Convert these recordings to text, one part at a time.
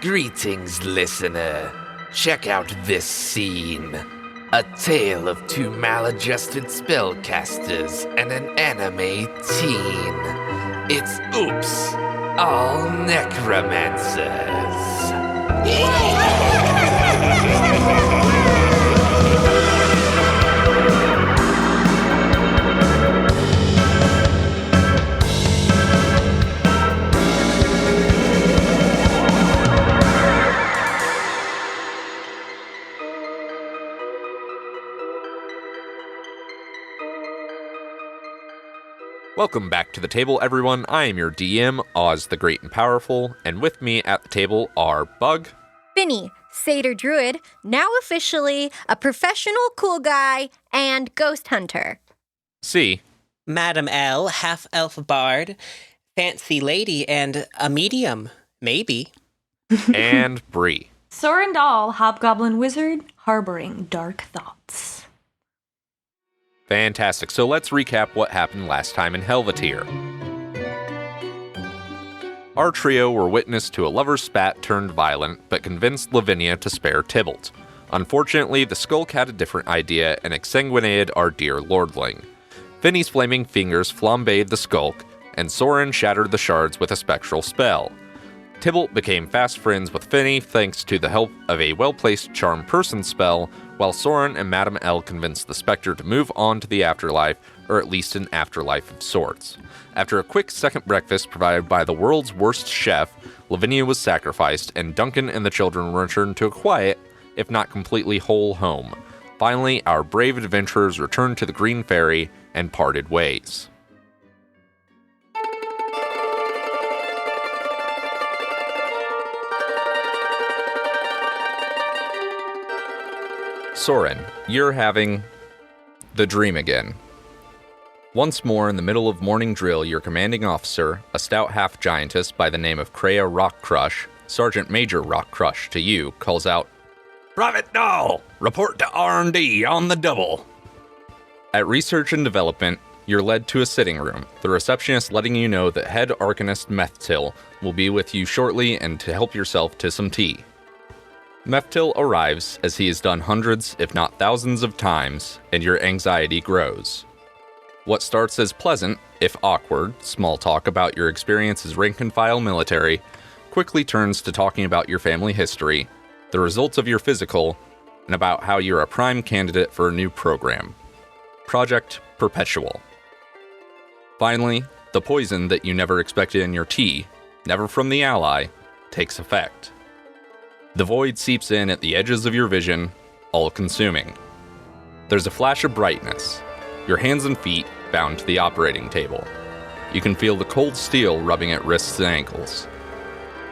Greetings, listener. Check out this scene. A tale of two maladjusted spellcasters and an anime teen. It's Oops, all Necromancers. Welcome back to the table, everyone. I am your DM, Oz the Great and Powerful, and with me at the table are Bug, Finnie, Satyr Druid, now officially a professional cool guy and ghost hunter. C, Madam L, half-elf bard, fancy lady, and a medium, maybe. and Bree. Sorrin, hobgoblin wizard, harboring dark thoughts. Fantastic. So let's recap what happened last time in Helvettyr. Our trio were witness to a lover's spat turned violent, but convinced Lavinia to spare Tybalt. Unfortunately, the Skulk had a different idea and exsanguinated our dear lordling. Finnie's flaming fingers flambéed the Skulk, and Sorrin shattered the shards with a spectral spell. Tybalt became fast friends with Finnie thanks to the help of a well-placed charm person spell, while Sorrin and Madame L convinced the Spectre to move on to the afterlife, or at least an afterlife of sorts. After a quick second breakfast provided by the world's worst chef, Lavinia was sacrificed, and Duncan and the children returned to a quiet, if not completely whole home. Finally, our brave adventurers returned to the Green Fairy and parted ways. Sorrin, you're having the dream again. Once more, in the middle of morning drill, your commanding officer, a stout half-giantess by the name of Kreia Rockcrush, Sergeant Major Rockcrush to you, calls out, Private Dahl, report to R&D on the double. At Research and Development, you're led to a sitting room, the receptionist letting you know that Head Arcanist Methtil will be with you shortly and to help yourself to some tea. Methtil arrives, as he has done hundreds, if not thousands of times, and your anxiety grows. What starts as pleasant, if awkward, small talk about your experience as rank-and-file military, quickly turns to talking about your family history, the results of your physical, and about how you're a prime candidate for a new program. Project Perpetual. Finally, the poison that you never expected in your tea, never from the ally, takes effect. The void seeps in at the edges of your vision, all-consuming. There's a flash of brightness, your hands and feet bound to the operating table. You can feel the cold steel rubbing at wrists and ankles.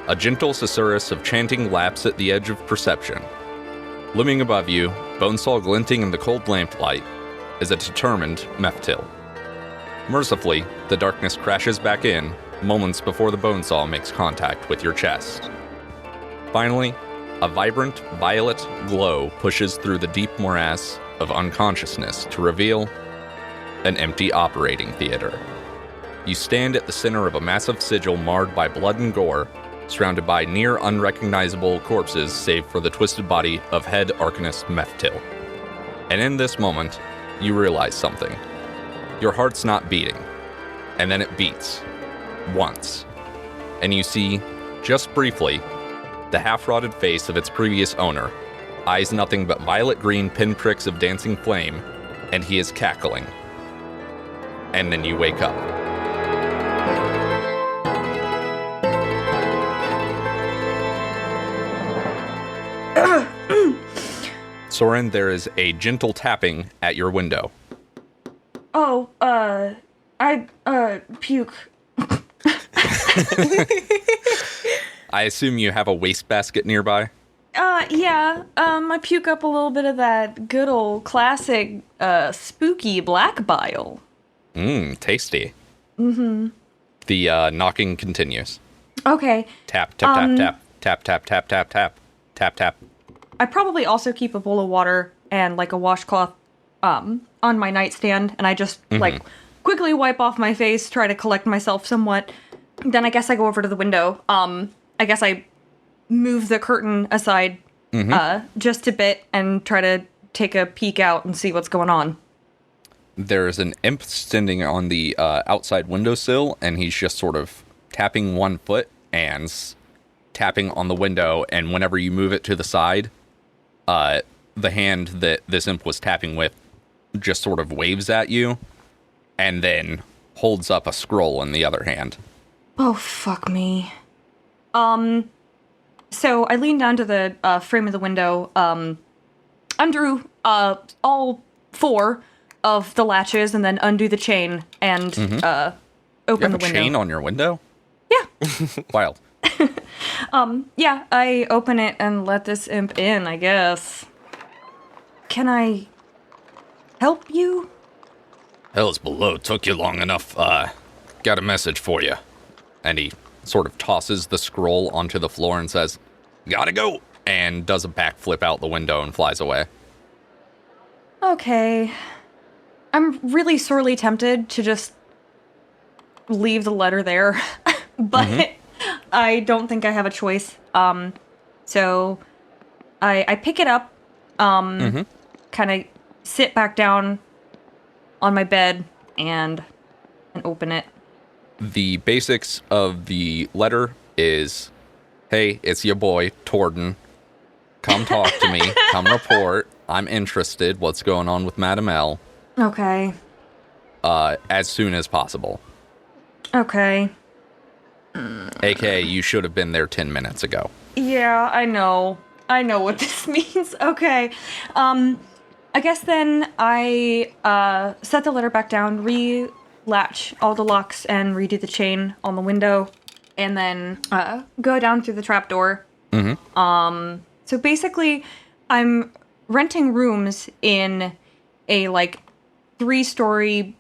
A gentle susurrus of chanting laps at the edge of perception. Looming above you, bonesaw glinting in the cold lamplight, is a determined Methtil. Mercifully, the darkness crashes back in, moments before the bonesaw makes contact with your chest. Finally, a vibrant violet glow pushes through the deep morass of unconsciousness to reveal an empty operating theater. You stand at the center of a massive sigil marred by blood and gore, surrounded by near unrecognizable corpses save for the twisted body of Head Arcanist Methtil. And in this moment, you realize something. Your heart's not beating, and then it beats. Once. And you see, just briefly, the half-rotted face of its previous owner, eyes nothing but violet-green pinpricks of dancing flame, and he is cackling. And then you wake up. Sorrin, there is a gentle tapping at your window. Oh, I puke. I assume you have a wastebasket nearby? Yeah, I puke up a little bit of that good old classic, spooky black bile. Tasty. Mm-hmm. The, knocking continues. Okay. Tap, tap, tap, tap, tap, tap, tap, tap, tap, tap. I probably also keep a bowl of water and, like, a washcloth, on my nightstand, and I just, like, quickly wipe off my face, try to collect myself somewhat. Then I guess I go over to the window. I guess I move the curtain aside just a bit and try to take a peek out and see what's going on. There's an imp standing on the outside windowsill, and he's just sort of tapping one foot and tapping on the window, and whenever you move it to the side, the hand that this imp was tapping with just sort of waves at you, and then holds up a scroll in the other hand. Oh, fuck me. So I lean down to the frame of the window, undo all 4 of the latches, and then undo the chain, and open You have the a window. chain on your window? Yeah. Wild. Yeah, I open it and let this imp in, I guess. Can I help you? Hell's below took you long enough. Got a message for you. And he sort of tosses the scroll onto the floor and says, Gotta go. and does a backflip out the window and flies away. Okay. I'm really sorely tempted to just leave the letter there, but I don't think I have a choice. So I pick it up, kind of sit back down on my bed and open it. The basics of the letter is, hey, it's your boy, Torden. Come talk to me. Come report. I'm interested. What's going on with Madame L? Okay. As soon as possible. Okay. AKA, you should have been there 10 minutes ago. Yeah, I know. I know what this means. Okay. I guess then I set the letter back down, re-latch all the locks, and redo the chain on the window, and then go down through the trapdoor. So basically, I'm renting rooms in a, 3-story,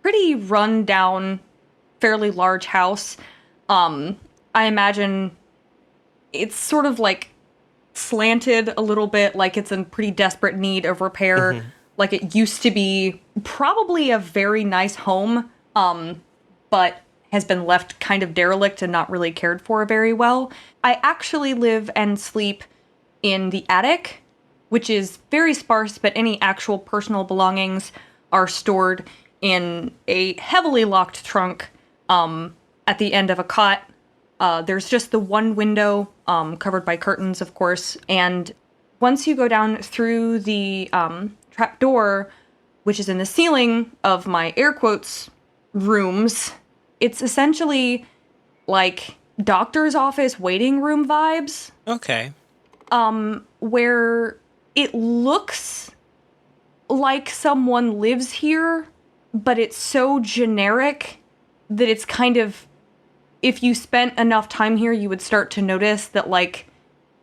pretty run-down, fairly large house. I imagine it's sort of, slanted a little bit, like it's in pretty desperate need of repair. Like it used to be probably a very nice home, but has been left kind of derelict and not really cared for very well. I actually live and sleep in the attic, which is very sparse, but any actual personal belongings are stored in a heavily locked trunk at the end of a cot. There's just the one window covered by curtains, of course, and once you go down through the trap door, which is in the ceiling of my air quotes rooms, it's essentially like doctor's office waiting room vibes. Okay. Where it looks like someone lives here, but it's so generic that it's kind of, if you spent enough time here, you would start to notice that,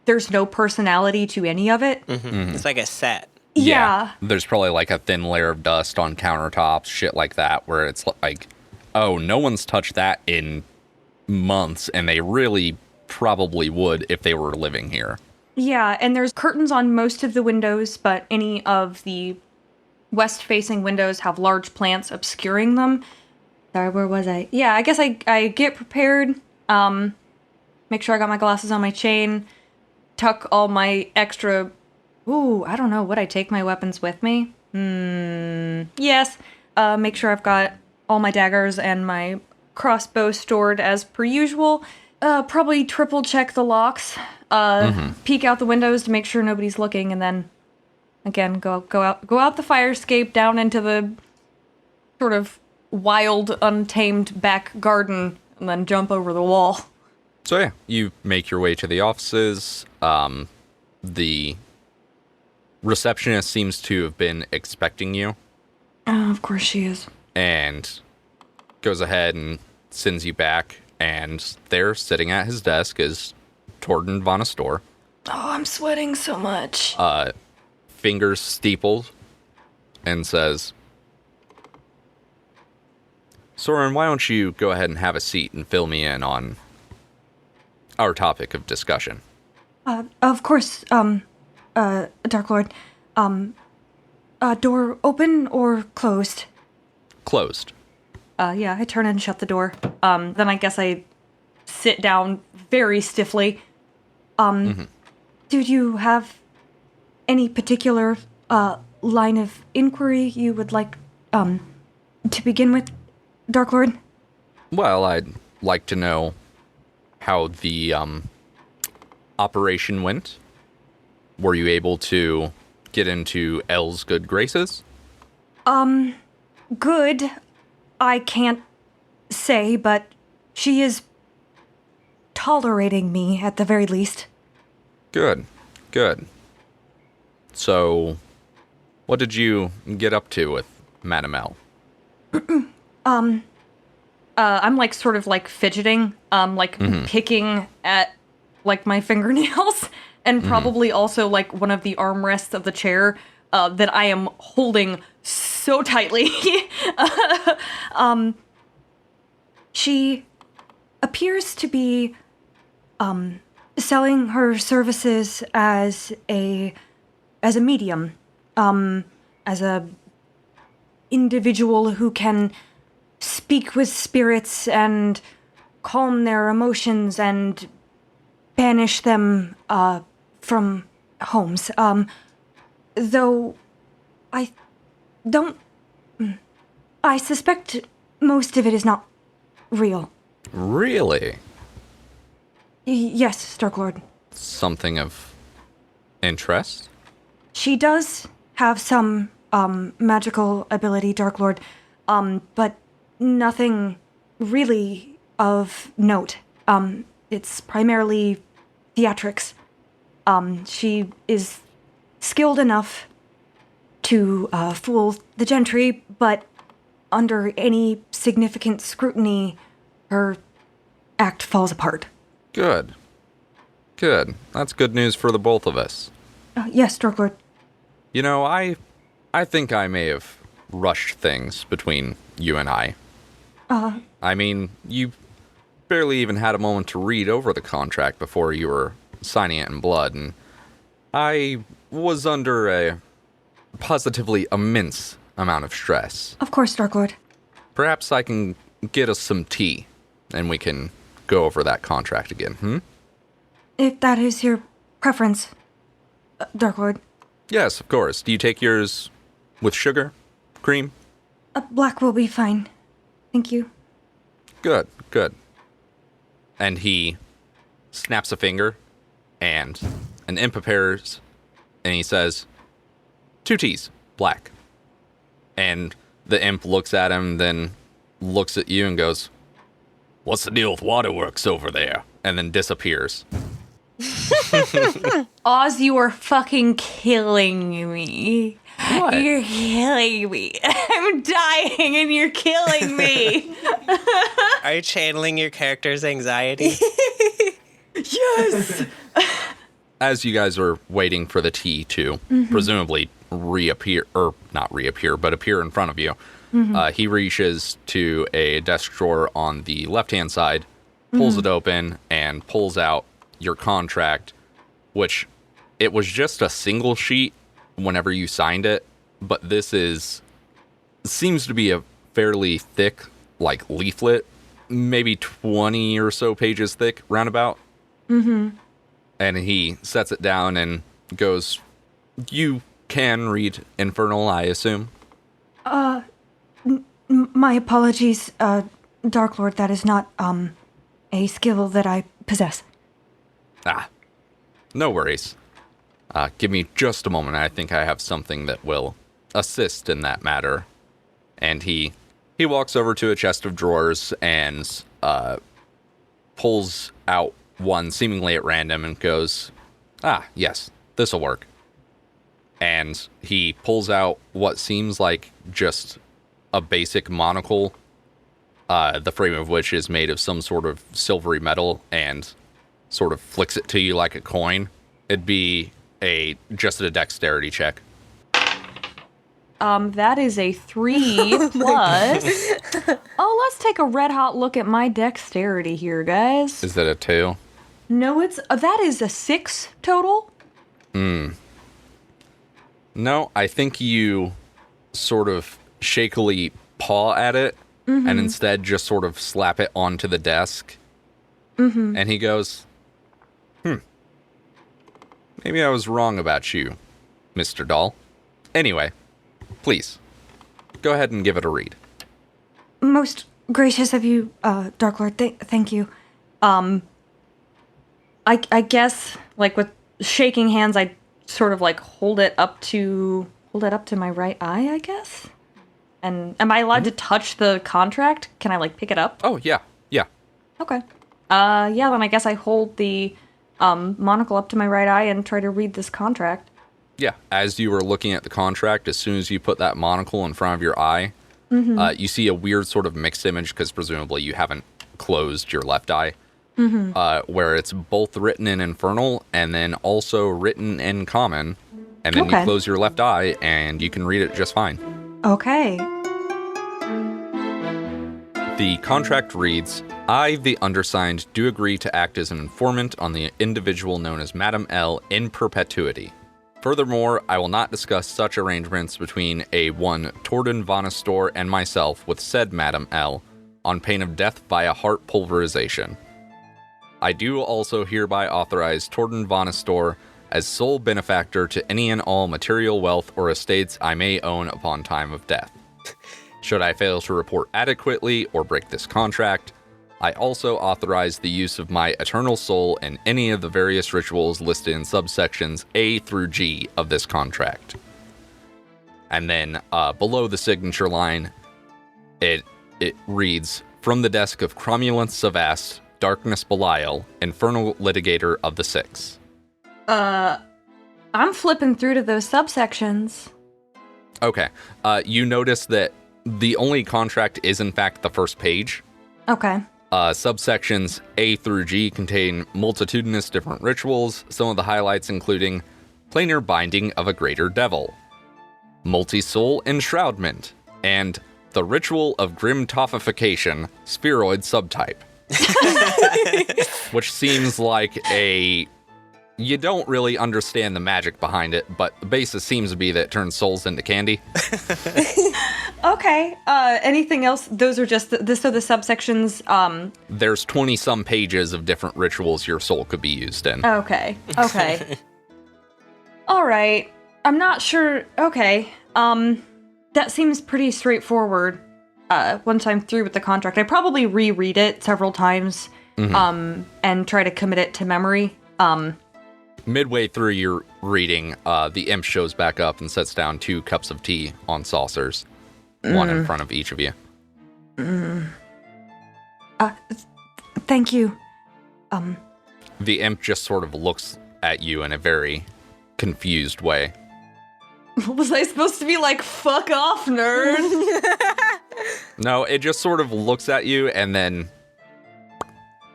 there's no personality to any of it. It's like a set. Yeah. There's probably a thin layer of dust on countertops, shit like that, where it's like, oh, no one's touched that in months, and they really probably would if they were living here. Yeah, and there's curtains on most of the windows, but any of the west-facing windows have large plants obscuring them. Sorry, where was I? Yeah, I guess I get prepared, make sure I got my glasses on my chain, tuck all my extra... Ooh, I don't know, would I take my weapons with me? Yes. Make sure I've got all my daggers and my crossbow stored as per usual. Probably triple check the locks, peek out the windows to make sure nobody's looking, and then, again, go out the fire escape, down into the sort of wild, untamed back garden, and then jump over the wall. So yeah, you make your way to the offices. The receptionist seems to have been expecting you. Of course she is. And goes ahead and sends you back. And there, sitting at his desk, is Torden von Astor. Oh, I'm sweating so much. Fingers steepled, and says, Sorrin, why don't you go ahead and have a seat and fill me in on our topic of discussion? Of course, Dark Lord. Door open or closed? Closed. Yeah, I turn and shut the door. Then I guess I sit down very stiffly. Do you have any particular line of inquiry you would like to begin with, Dark Lord? Well, I'd like to know how the operation went. Were you able to get into Elle's good graces? Good. I can't say, but she is tolerating me at the very least. Good, good. So, what did you get up to with Madame Elle? I'm like sort of like fidgeting, picking at like my fingernails, and probably also like one of the armrests of the chair that I am holding so tightly. She appears to be selling her services as a medium, as a individual who can speak with spirits and calm their emotions and banish them from homes. Though I don't. I suspect most of it is not real. Really? Yes, Dark Lord. Something of interest? She does have some magical ability, Dark Lord, but nothing really of note. It's primarily theatrics. She is skilled enough to fool the gentry, but under any significant scrutiny, her act falls apart. Good. Good. That's good news for the both of us. Yes, Dark Lord. You know, I think I may have rushed things between you and I. I mean, you barely even had a moment to read over the contract before you were signing it in blood, and I was under a positively immense amount of stress. Of course, Dark Lord. Perhaps I can get us some tea, and we can go over that contract again, If that is your preference, Dark Lord. Yes, of course. Do you take yours with sugar? Cream? Black will be fine. Thank you. Good, good. And he snaps a finger, and an imp appears, and he says, 2 teas, black. And the imp looks at him, then looks at you and goes, "What's the deal with waterworks over there?" And then disappears. Oz, you are fucking killing me. What? You're killing me. I'm dying and you're killing me. Are you channeling your character's anxiety? Yes. As you guys are waiting for the tea to presumably reappear, or not reappear, but appear in front of you, he reaches to a desk drawer on the left-hand side, pulls it open, and pulls out your contract, which it was just a single sheet whenever you signed it, but this seems to be a fairly thick, like, leaflet, maybe 20 or so pages thick, roundabout. And he sets it down and goes, "You can read Infernal, I assume?" My apologies, Dark Lord. That is not a skill that I possess. No worries. Give me just a moment. I think I have something that will assist in that matter. And he walks over to a chest of drawers and pulls out one seemingly at random and goes, yes, this'll work. And he pulls out what seems like just a basic monocle, the frame of which is made of some sort of silvery metal, and sort of flicks it to you like a coin. It'd be just a dexterity check. That is a 3 plus. Let's take a red hot look at my dexterity here, guys. Is that a 2? No, that is a 6 total. No, I think you sort of shakily paw at it and instead just sort of slap it onto the desk. And he goes, Maybe I was wrong about you, Mr. Doll. Anyway, please, go ahead and give it a read. Most gracious of you, Dark Lord. Thank you. I guess, like, with shaking hands, I sort of, like, hold it up to my right eye, I guess? And am I allowed to touch the contract? Can I, like, pick it up? Oh, yeah. Okay. Yeah, then I guess I hold the monocle up to my right eye and try to read this contract. Yeah, as you were looking at the contract, as soon as you put that monocle in front of your eye, you see a weird sort of mixed image, because presumably you haven't closed your left eye, where it's both written in Infernal and then also written in Common, and then you close your left eye and you can read it just fine. Okay. The contract reads, I, the undersigned, do agree to act as an informant on the individual known as Madame L in perpetuity. Furthermore, I will not discuss such arrangements between a one Torden Vanastor and myself with said Madame L on pain of death via heart pulverization. I do also hereby authorize Torden Vanastor as sole benefactor to any and all material wealth or estates I may own upon time of death. Should I fail to report adequately or break this contract, I also authorize the use of my eternal soul in any of the various rituals listed in subsections A through G of this contract. And then below the signature line, it reads, from the desk of Cromulence Savast, Darkness Belial, Infernal Litigator of the Six. I'm flipping through to those subsections. Okay. You notice that the only contract is in fact the first page. Okay. Subsections A through G contain multitudinous different rituals, some of the highlights including planar binding of a greater devil, multi-soul enshroudment, and the ritual of grim tophification, spheroid subtype. Which seems like you don't really understand the magic behind it, but the basis seems to be that it turns souls into candy. Okay. Anything else? Those are just so the subsections. There's 20-some pages of different rituals your soul could be used in. Okay. All right. I'm not sure. Okay. That seems pretty straightforward. Once I'm through with the contract, I probably reread it several times, and try to commit it to memory. Midway through your reading, the imp shows back up and sets down 2 cups of tea on saucers, one in front of each of you. Thank you. The imp just sort of looks at you in a very confused way. Was I supposed to be like, fuck off, nerd? No, it just sort of looks at you and then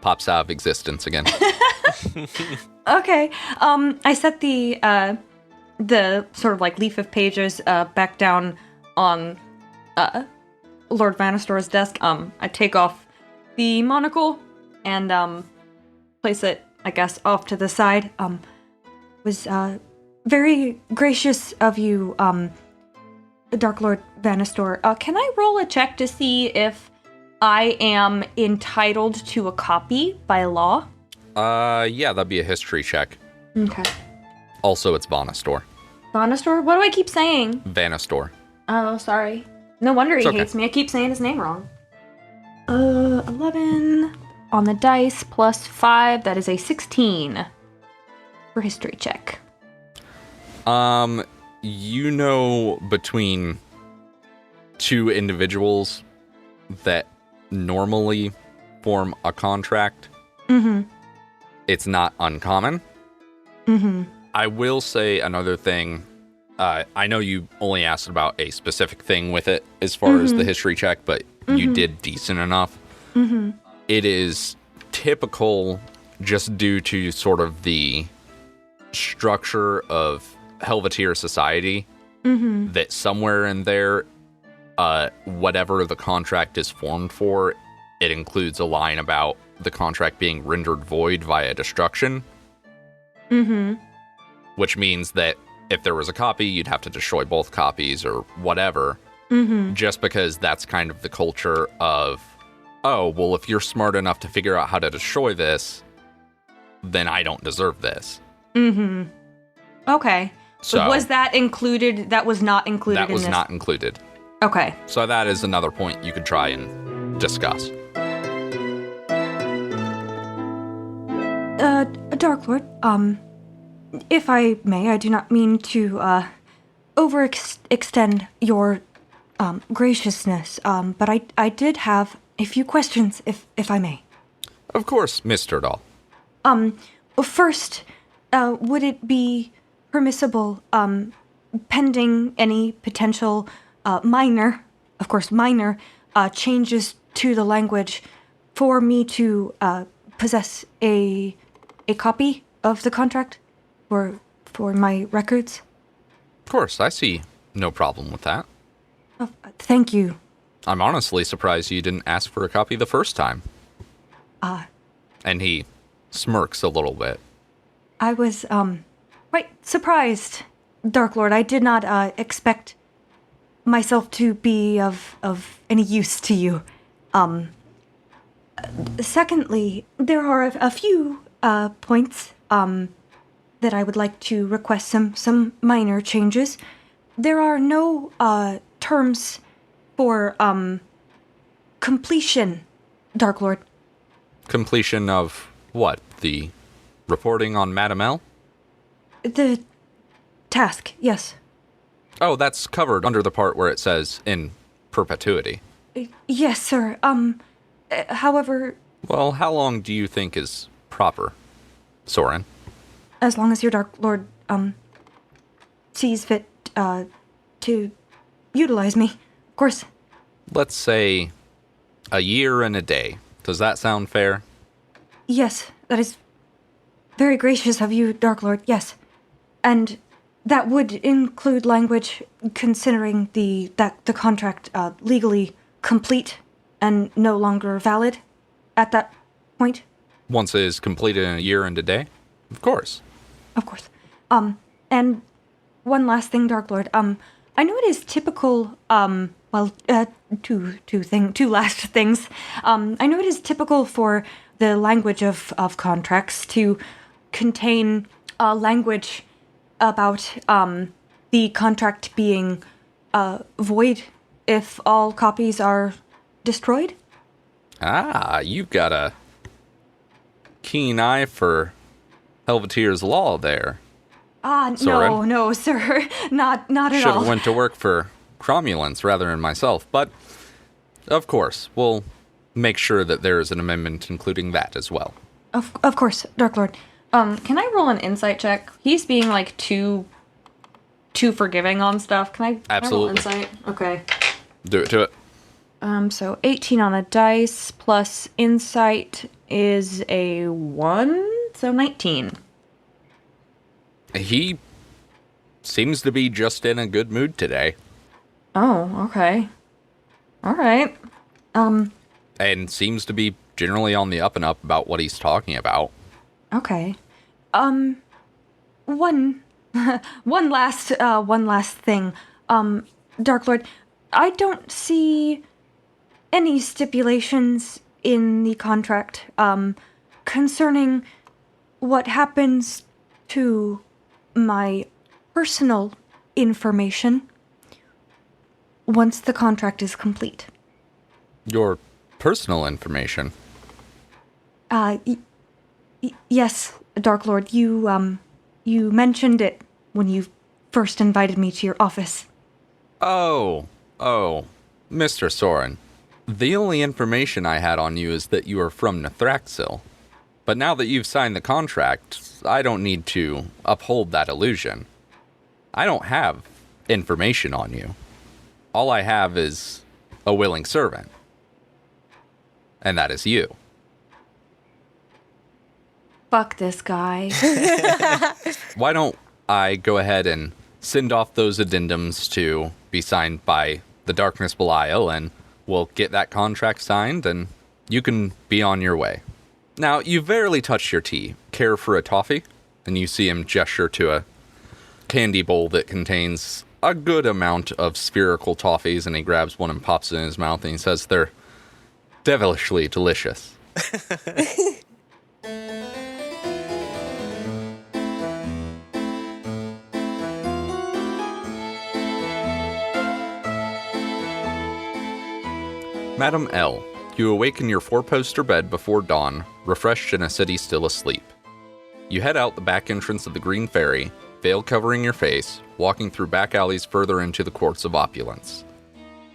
pops out of existence again. Okay. I set the sort of like leaf of pages back down on Lord Vanastor's desk. I take off the monocle and place it, I guess, off to the side. Was very gracious of you, Dark Lord Vanastor. Can I roll a check to see if I am entitled to a copy by law? Yeah, that'd be a history check. Okay. Also, it's Vanastor. Vanastor? What do I keep saying? Vanastor. Oh, sorry. No wonder he It's okay. hates me. I keep saying his name wrong. 11 on the dice plus 5. That is a 16 for history check. You know, between 2 individuals that normally form a contract, it's not uncommon. I will say another thing. I know you only asked about a specific thing with it as far as the history check, but you did decent enough. It is typical, just due to sort of the structure of Helvettyr society, that somewhere in there, whatever the contract is formed for, it includes a line about the contract being rendered void via destruction. Which means that if there was a copy, you'd have to destroy both copies or whatever. Just because that's kind of the culture of, oh, well, if you're smart enough to figure out how to destroy this, then I don't deserve this. Okay. So was that included? That was not included that in was this? not included. Okay. So that is another point you could try and discuss. Dark Lord, if I may, I do not mean to, overextend your, graciousness, but I did have a few questions, if I may. Of course, Miss Turtle. First, would it be permissible, pending any potential, minor, changes to the language, for me to, possess a copy of the contract for my records? Of course, I see no problem with that. Thank you. I'm honestly surprised you didn't ask for a copy the first time. And he smirks a little bit. I was, quite surprised, Dark Lord. I did not, expect myself to be of any use to you. Secondly, there are a few, points, that I would like to request some minor changes. There are no, terms for, completion, Dark Lord. Completion of what? The reporting on Madame L? The task, yes. Oh, that's covered under the part where it says in perpetuity. Yes, sir. However, Well, how long do you think is proper, Sorrin? as long as your Dark Lord, sees fit, to utilize me, of course. Let's say a year and a day. Does that sound fair? Yes, that is very gracious of you, Dark Lord, yes. And that would include language considering that the contract, legally complete and no longer valid at that point? Once it is completed in a year and a day? Of course. Of course. And one last thing, Dark Lord. I know it is typical, two last things. I know it is typical for the language of contracts to contain language about, the contract being, void if all copies are destroyed. Ah, you've got a keen eye for Helvettyr's law there. No, Sorrin. no, sir. Not at Should all. have went to work for Cromulence rather than myself, but of course, we'll make sure that there is an amendment including that as well. Of course, Dark Lord. Can I roll an insight check? He's being like too forgiving on stuff. Can I Absolutely. roll insight? Okay. Do it to it. So 18 on a dice plus insight is a 1, so 19. He seems to be just in a good mood today. Oh, okay. All right. And seems to be generally on the up and up about what he's talking about. Okay. One last thing. Dark Lord, I don't see any stipulations in the contract, concerning what happens to my personal information once the contract is complete. Your personal information. Yes, Dark Lord, you mentioned it when you first invited me to your office. Oh, Mr. Sorrin. The only information I had on you is that you are from Nithraxil. But now that you've signed the contract, I don't need to uphold that illusion. I don't have information on you. All I have is a willing servant. And that is you. Fuck this guy. Why don't I go ahead and send off those addendums to be signed by the Darkness Belial, and we'll get that contract signed, and you can be on your way. Now, you barely touched your tea. Care for a toffee? And you see him gesture to a candy bowl that contains a good amount of spherical toffees, and he grabs one and pops it in his mouth, and he says they're devilishly delicious. Madam L, you awaken your four-poster bed before dawn, refreshed in a city still asleep. You head out the back entrance of the Green Ferry, veil covering your face, walking through back alleys further into the courts of opulence.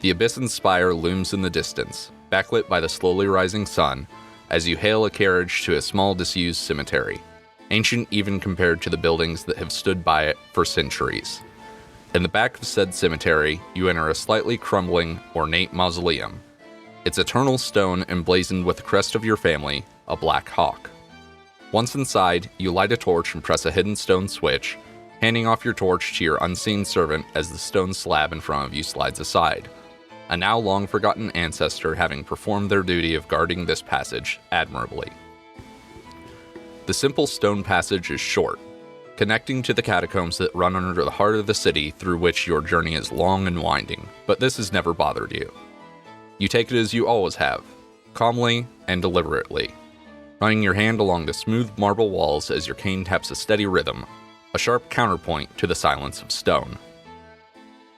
The Abyssin's spire looms in the distance, backlit by the slowly rising sun, as you hail a carriage to a small disused cemetery, ancient even compared to the buildings that have stood by it for centuries. In the back of said cemetery, you enter a slightly crumbling, ornate mausoleum. Its eternal stone emblazoned with the crest of your family, a black hawk. Once inside, you light a torch and press a hidden stone switch, handing off your torch to your unseen servant as the stone slab in front of you slides aside, a now long-forgotten ancestor having performed their duty of guarding this passage admirably. The simple stone passage is short, connecting to the catacombs that run under the heart of the city through which your journey is long and winding, but this has never bothered you. You take it as you always have, calmly and deliberately, running your hand along the smooth marble walls as your cane taps a steady rhythm, a sharp counterpoint to the silence of stone.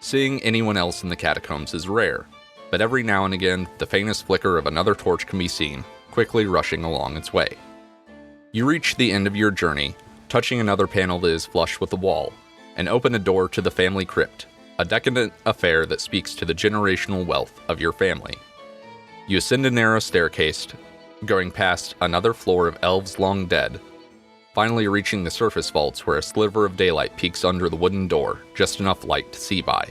Seeing anyone else in the catacombs is rare, but every now and again the faintest flicker of another torch can be seen, quickly rushing along its way. You reach the end of your journey, touching another panel that is flush with the wall, and open a door to the family crypt, a decadent affair that speaks to the generational wealth of your family. You ascend a narrow staircase, going past another floor of elves long dead, finally reaching the surface vaults where a sliver of daylight peeks under the wooden door, just enough light to see by.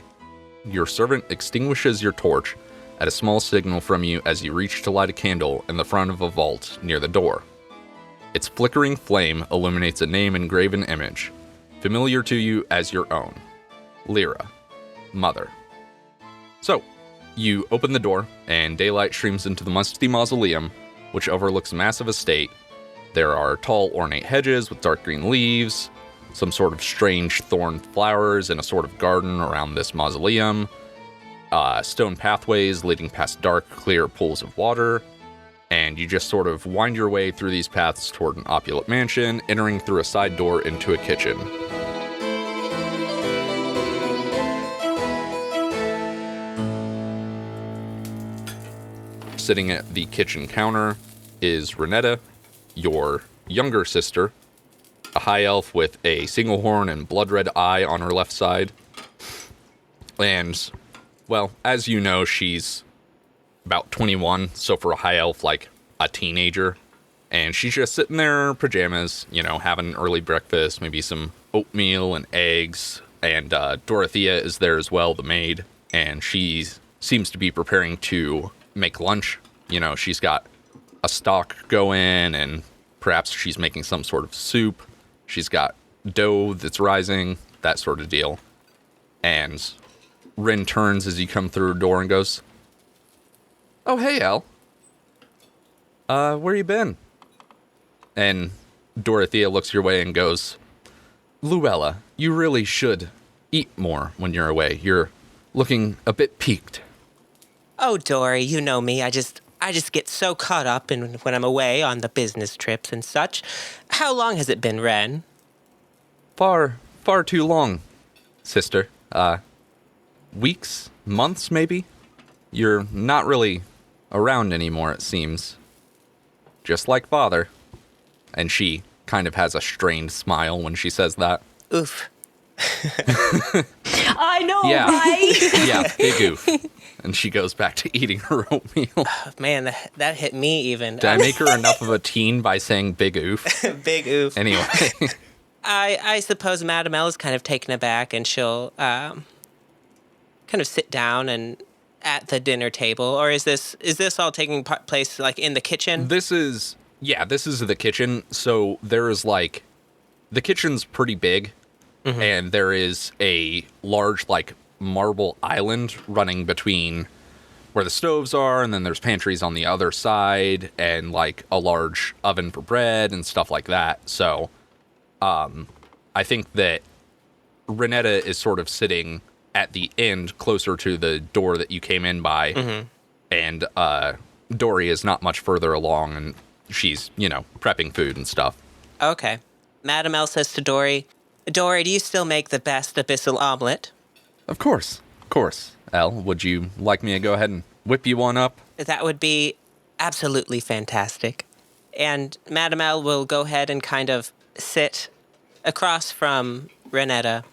Your servant extinguishes your torch at a small signal from you as you reach to light a candle in the front of a vault near the door. Its flickering flame illuminates a name engraven image, familiar to you as your own. Lyra, Mother. So, you open the door, and daylight streams into the musty mausoleum, which overlooks a massive estate. There are tall, ornate hedges with dark green leaves, some sort of strange thorn flowers in a sort of garden around this mausoleum, stone pathways leading past dark, clear pools of water, and you just sort of wind your way through these paths toward an opulent mansion, entering through a side door into a kitchen. Sitting at the kitchen counter is Renetta, your younger sister, a high elf with a single horn and blood red eye on her left side. And, well, as you know, she's about 21, so for a high elf, like a teenager. And she's just sitting there in her pajamas, you know, having an early breakfast, maybe some oatmeal and eggs. And Dorothea is there as well, the maid, and she seems to be preparing to make lunch. You know, she's got a stock going, and perhaps she's making some sort of soup. She's got dough that's rising, that sort of deal. And Rin turns as you come through her door and goes, "Oh, hey, El. Where you been?" And Dorothea looks your way and goes, "Luella, you really should eat more when you're away. You're looking a bit peaked." Oh, Dory, you know me. I just get so caught up in when I'm away on the business trips and such. How long has it been, Ren? Far too long, sister. Weeks? Months, maybe? You're not really around anymore, it seems. Just like father. And she kind of has a strained smile when she says that. Oof. I know, Yeah. right? Yeah, big oof. And she goes back to eating her oatmeal. Man, that hit me even. Did I make her enough of a teen by saying big oof? Big oof. Anyway. I suppose Madame L is kind of taken aback, and she'll kind of sit down and at the dinner table. Or is this all taking place like in the kitchen? This is the kitchen. So there is like, the kitchen's pretty big, and there is a large like marble island running between where the stoves are, and then there's pantries on the other side, and like a large oven for bread and stuff like that. So I think that Renetta is sort of sitting at the end closer to the door that you came in by, and Dory is not much further along, and she's, you know, prepping food and stuff. Okay. Madame L says to Dory, "Dory, do you still make the best abyssal omelet?" Of course. Elle, would you like me to go ahead and whip you one up? That would be absolutely fantastic. And Madame L will go ahead and kind of sit across from Renetta,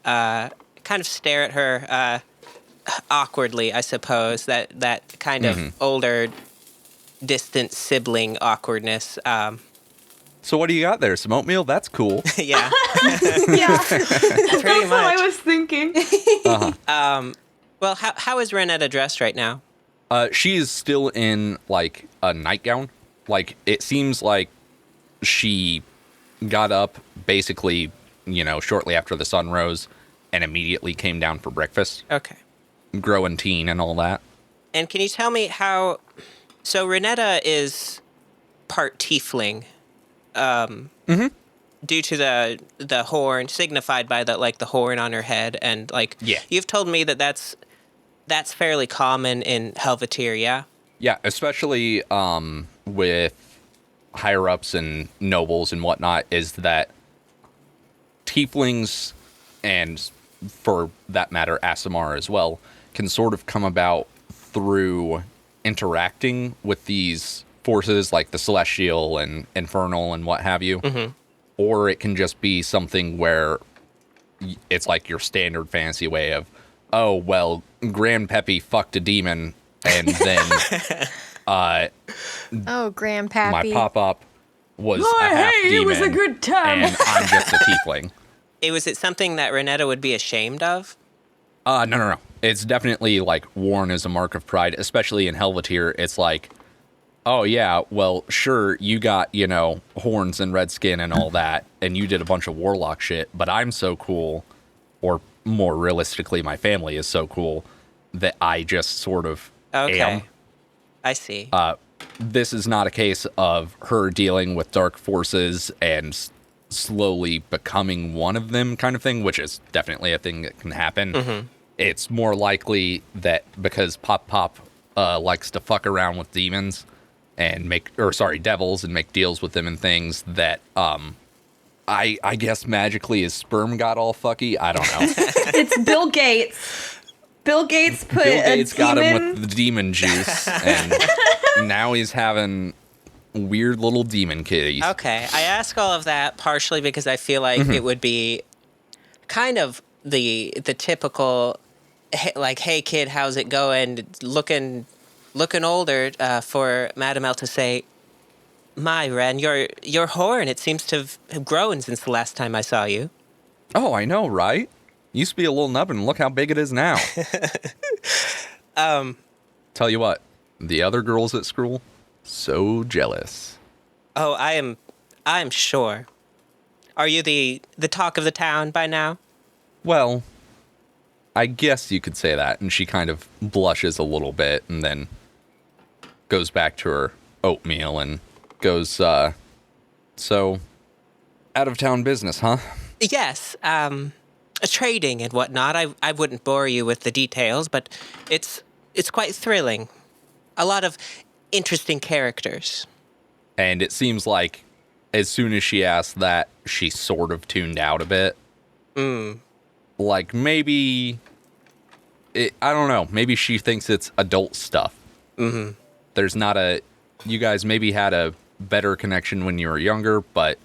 kind of stare at her awkwardly, I suppose. That kind of older, distant sibling awkwardness. So what do you got there? Some oatmeal? That's cool. Yeah, Yeah, pretty that's what I much. was thinking. Well, how is Renetta dressed right now? She is still in, like, a nightgown. Like, it seems like she got up basically, shortly after the sun rose and immediately came down for breakfast. Okay. Growing teen and all that. And can you tell me how... So Renetta is part tiefling. Due to the horn, signified by the horn on her head. And, Yeah. you've told me that's fairly common in Helvettyr, yeah? Yeah, especially with higher-ups and nobles and whatnot, is that tieflings, and for that matter, Aasimar as well, can sort of come about through interacting with these forces like the Celestial and Infernal and what have you. Or it can just be something where it's like your standard fantasy way of, oh, well, Grandpappy fucked a demon, and then Oh, my Grandpappy. pop-up was Oh, a half hey, it demon, was a good time. and I'm just a tiefling. Was it something that Renetta would be ashamed of? No. It's definitely, like, worn as a mark of pride, especially in Helvettyr. It's like, oh, yeah, well, sure, you got, horns and red skin and all that, and you did a bunch of warlock shit, but I'm so cool, or more realistically, my family is so cool, that I just sort of Okay. am. I see. This is not a case of her dealing with dark forces and slowly becoming one of them kind of thing, which is definitely a thing that can happen. It's more likely that because Pop likes to fuck around with demons and devils and make deals with them and things, that I guess magically his sperm got all fucky. I don't know. It's Bill Gates. Bill Gates put Bill a Gates got him demon. with the demon juice, and now he's having weird little demon kitties. Okay, I ask all of that partially because I feel like it would be kind of the typical, hey kid, how's it going? Looking older for Madame L to say, my Ren, your horn, it seems to have grown since the last time I saw you. Oh, I know, right? Used to be a little nub, and look how big it is now. Tell you what, the other girls at school, so jealous. Oh, I'm sure. Are you the talk of the town by now? Well, I guess you could say that. And she kind of blushes a little bit and then goes back to her oatmeal and goes, so, out of town business, huh? Yes, trading and whatnot. I wouldn't bore you with the details, but it's quite thrilling. A lot of interesting characters. And it seems like as soon as she asked that, she sort of tuned out a bit. Like maybe, I don't know, maybe she thinks it's adult stuff. There's not you guys maybe had a better connection when you were younger, but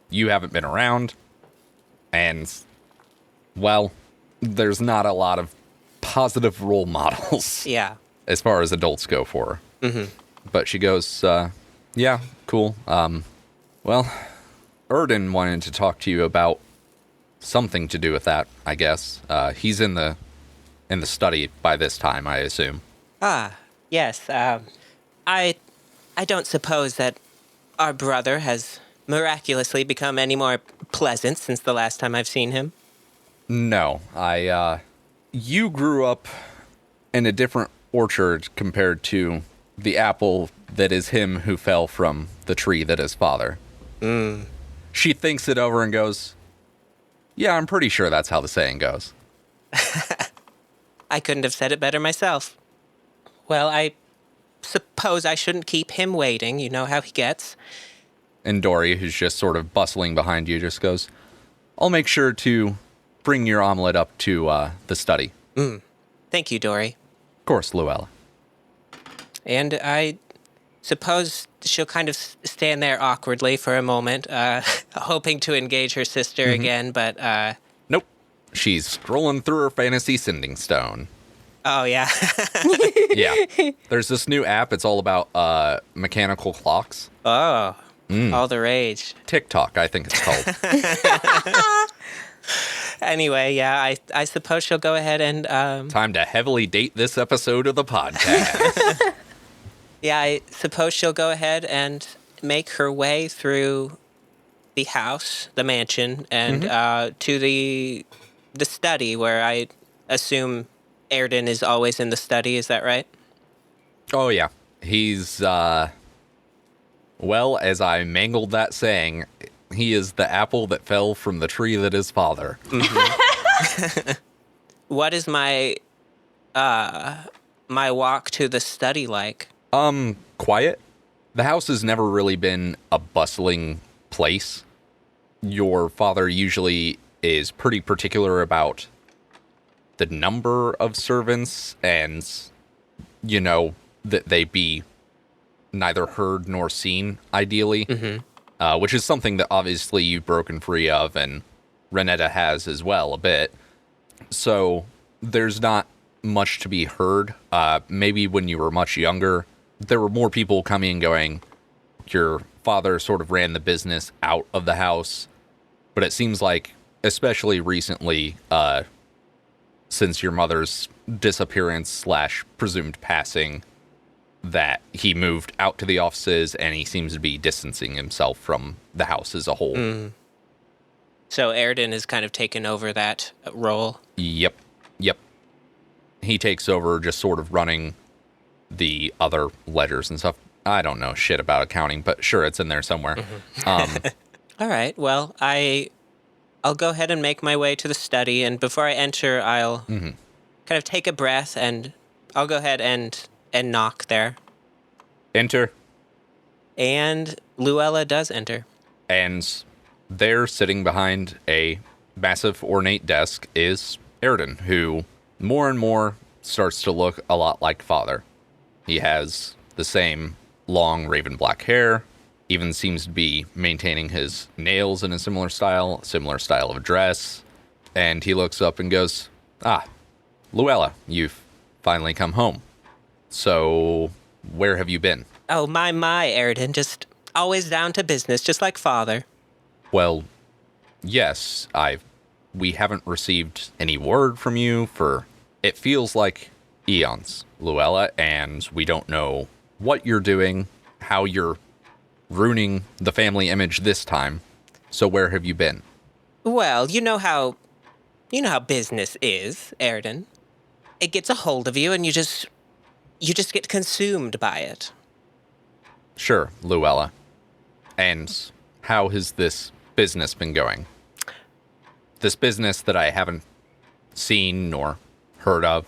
you haven't been around. And, well, there's not a lot of positive role models. Yeah. As far as adults go for her. But she goes, yeah, cool. Well, Erden wanted to talk to you about something to do with that, I guess. He's in the study by this time, I assume. Ah, yes. I don't suppose that our brother has miraculously become any more pleasant since the last time I've seen him. No, you grew up in a different orchard compared to the apple that is him who fell from the tree that is father. She thinks it over and goes, yeah, I'm pretty sure that's how the saying goes. I couldn't have said it better myself. Well, I suppose I shouldn't keep him waiting. You know how he gets. And Dory, who's just sort of bustling behind you, just goes, I'll make sure to bring your omelet up to the study. Thank you, Dory. Of course, Luella. And I suppose she'll kind of stand there awkwardly for a moment, hoping to engage her sister again, but, Nope. She's scrolling through her fantasy sending stone. oh, yeah. Yeah. There's this new app. It's all about mechanical clocks. Oh, all the rage. TikTok, I think it's called. Anyway, yeah, I suppose she'll go ahead and, Time to heavily date this episode of the podcast. yeah, I suppose she'll go ahead and make her way through the house, the mansion, and to the study where I assume Airden is always in the study. Is that right? Oh, yeah. He's, well, as I mangled that saying, he is the apple that fell from the tree that is father. What is my walk to the study like? Quiet. The house has never really been a bustling place. Your father usually is pretty particular about the number of servants and, you know, that they be neither heard nor seen, ideally, which is something that obviously you've broken free of, and Renetta has as well a bit. So there's not much to be heard. Maybe when you were much younger, there were more people coming and going. Your father sort of ran the business out of the house, but it seems like, especially recently, since your mother's disappearance / presumed passing, that he moved out to the offices and he seems to be distancing himself from the house as a whole. So Airden has kind of taken over that role. Yep. He takes over just sort of running the other ledgers and stuff. I don't know shit about accounting, but sure, it's in there somewhere. All right. Well, I'll go ahead and make my way to the study, and before I enter, I'll kind of take a breath, and I'll go ahead and knock there. Enter. And Luella does enter. And there, sitting behind a massive ornate desk, is Airden, who more and more starts to look a lot like father. He has the same long raven black hair, even seems to be maintaining his nails in a similar style of dress, and he looks up and goes, "Ah, Luella, you've finally come home. So, where have you been?" Oh, my, Airden, just always down to business, just like father. Well, yes, we haven't received any word from you for, it feels like eons, Luella, and we don't know what you're doing, how you're ruining the family image this time. So where have you been? Well, you know how business is, Airden. It gets a hold of you, and you just get consumed by it. Sure, Luella. And how has this business been going? This business that I haven't seen nor heard of.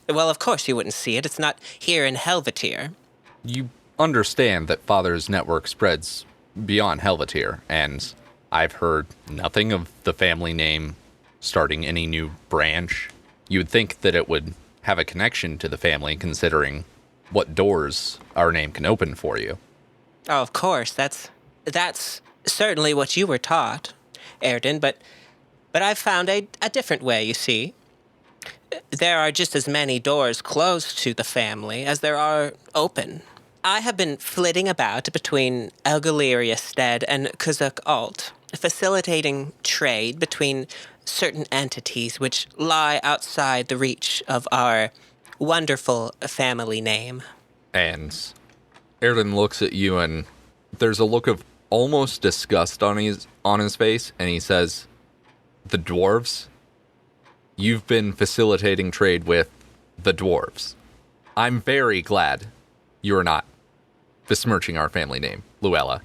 Well, of course you wouldn't see it. It's not here in Helvettyr. You understand that Father's network spreads beyond Helvettyr, and I've heard nothing of the family name starting any new branch. You would think that it would have a connection to the family, considering what doors our name can open for you. Oh, of course. That's certainly what you were taught, Airden, but I've found a different way, you see. There are just as many doors closed to the family as there are open. I have been flitting about between Elgaleria Stead and Kuzuk Alt, facilitating trade between certain entities which lie outside the reach of our wonderful family name. And Airden looks at you, and there's a look of almost disgust on his face, and he says, "The dwarves? You've been facilitating trade with the dwarves. I'm very glad you're not besmirching our family name, Luella."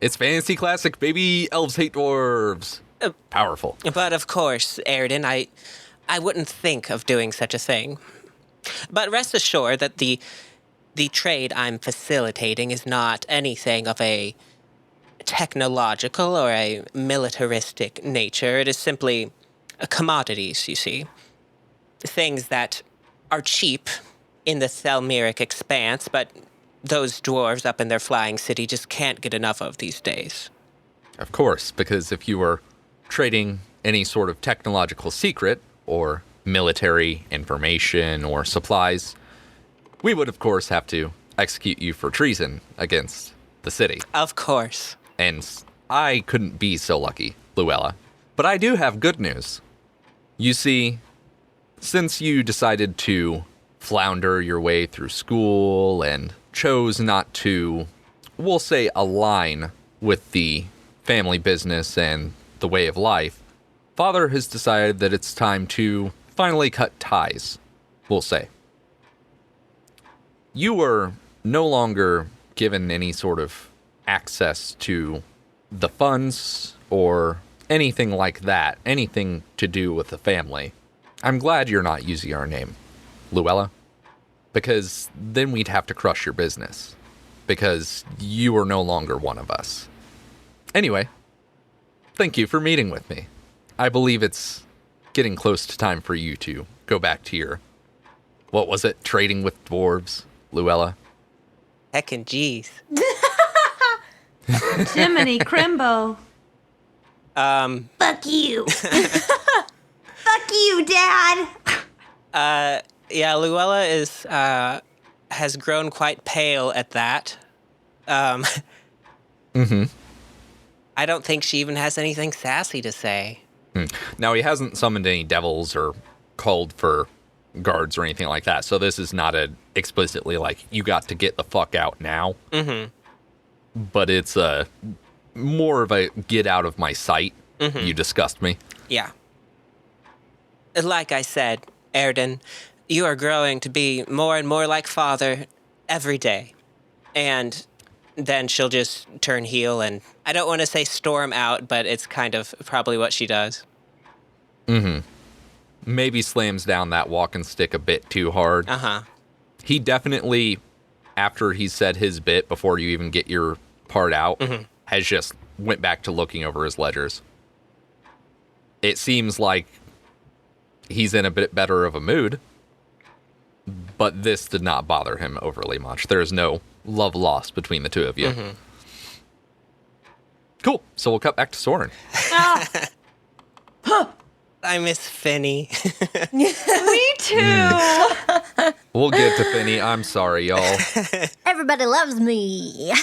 It's fantasy classic, baby. Elves hate dwarves. Powerful. But of course, Airden, I wouldn't think of doing such a thing. But rest assured that the trade I'm facilitating is not anything of a technological or a militaristic nature. It is simply commodities, you see. Things that are cheap in the Thelmeric expanse, but those dwarves up in their flying city just can't get enough of these days. Of course, because if you were trading any sort of technological secret or military information or supplies, we would, of course, have to execute you for treason against the city. Of course. And I couldn't be so lucky, Luella. But I do have good news. You see, since you decided to flounder your way through school and chose not to, we'll say, align with the family business and the way of life, Father has decided that it's time to finally cut ties, we'll say. You were no longer given any sort of access to the funds or anything like that, anything to do with the family. I'm glad you're not using our name, Luella, because then we'd have to crush your business, because you are no longer one of us. Anyway, thank you for meeting with me. I believe it's getting close to time for you to go back to your, what was it, trading with dwarves, Luella? Heckin' jeez. Jiminy Crimbo. Fuck you. Fuck you, Dad. Yeah, Luella is has grown quite pale at that. Mm-hmm. I don't think she even has anything sassy to say. Now, he hasn't summoned any devils or called for guards or anything like that, so this is not a explicitly like, you got to get the fuck out now. Mm-hmm. But it's more of a get out of my sight. Mm-hmm. You disgust me. Yeah. Like I said, Erden, you are growing to be more and more like Father every day. And then she'll just turn heel and, I don't want to say storm out, but it's kind of probably what she does. Mm-hmm. Maybe slams down that walking stick a bit too hard. Uh-huh. He definitely, after he said his bit, before you even get your part out, has just went back to looking over his ledgers. It seems like he's in a bit better of a mood, but this did not bother him overly much. There is no love lost between the two of you. Cool. So we'll cut back to Sorrin. I miss Finnie. Me too. We'll get to Finnie. I'm sorry, y'all. Everybody loves me.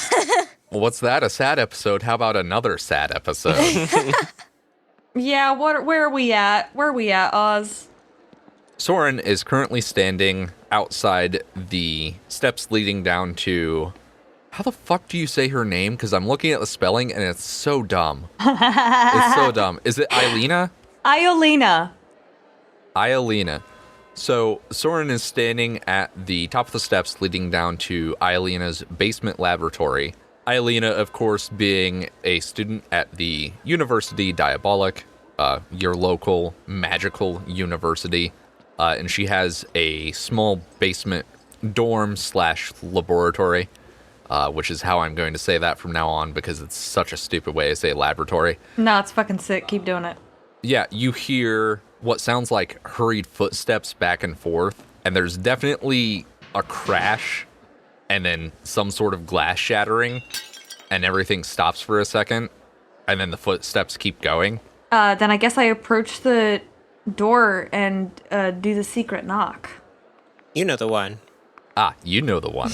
What's that? A sad episode? How about another sad episode? Yeah, where are we at? Where are we at, Oz? Sorrin is currently standing outside the steps leading down to... How the fuck do you say her name? Because I'm looking at the spelling and it's so dumb. It's so dumb. Is it Eilina? Iolina. Iolina. So Sorrin is standing at the top of the steps leading down to Iolina's basement laboratory. Iolina, of course, being a student at the University Diabolic, your local magical university. And she has a small basement dorm/laboratory, which is how I'm going to say that from now on because it's such a stupid way to say laboratory. No, it's fucking sick. Keep doing it. Yeah, you hear what sounds like hurried footsteps back and forth, and there's definitely a crash, and then some sort of glass shattering, and everything stops for a second, and then the footsteps keep going. Then I guess I approach the door and do the secret knock. You know the one. Ah, you know the one.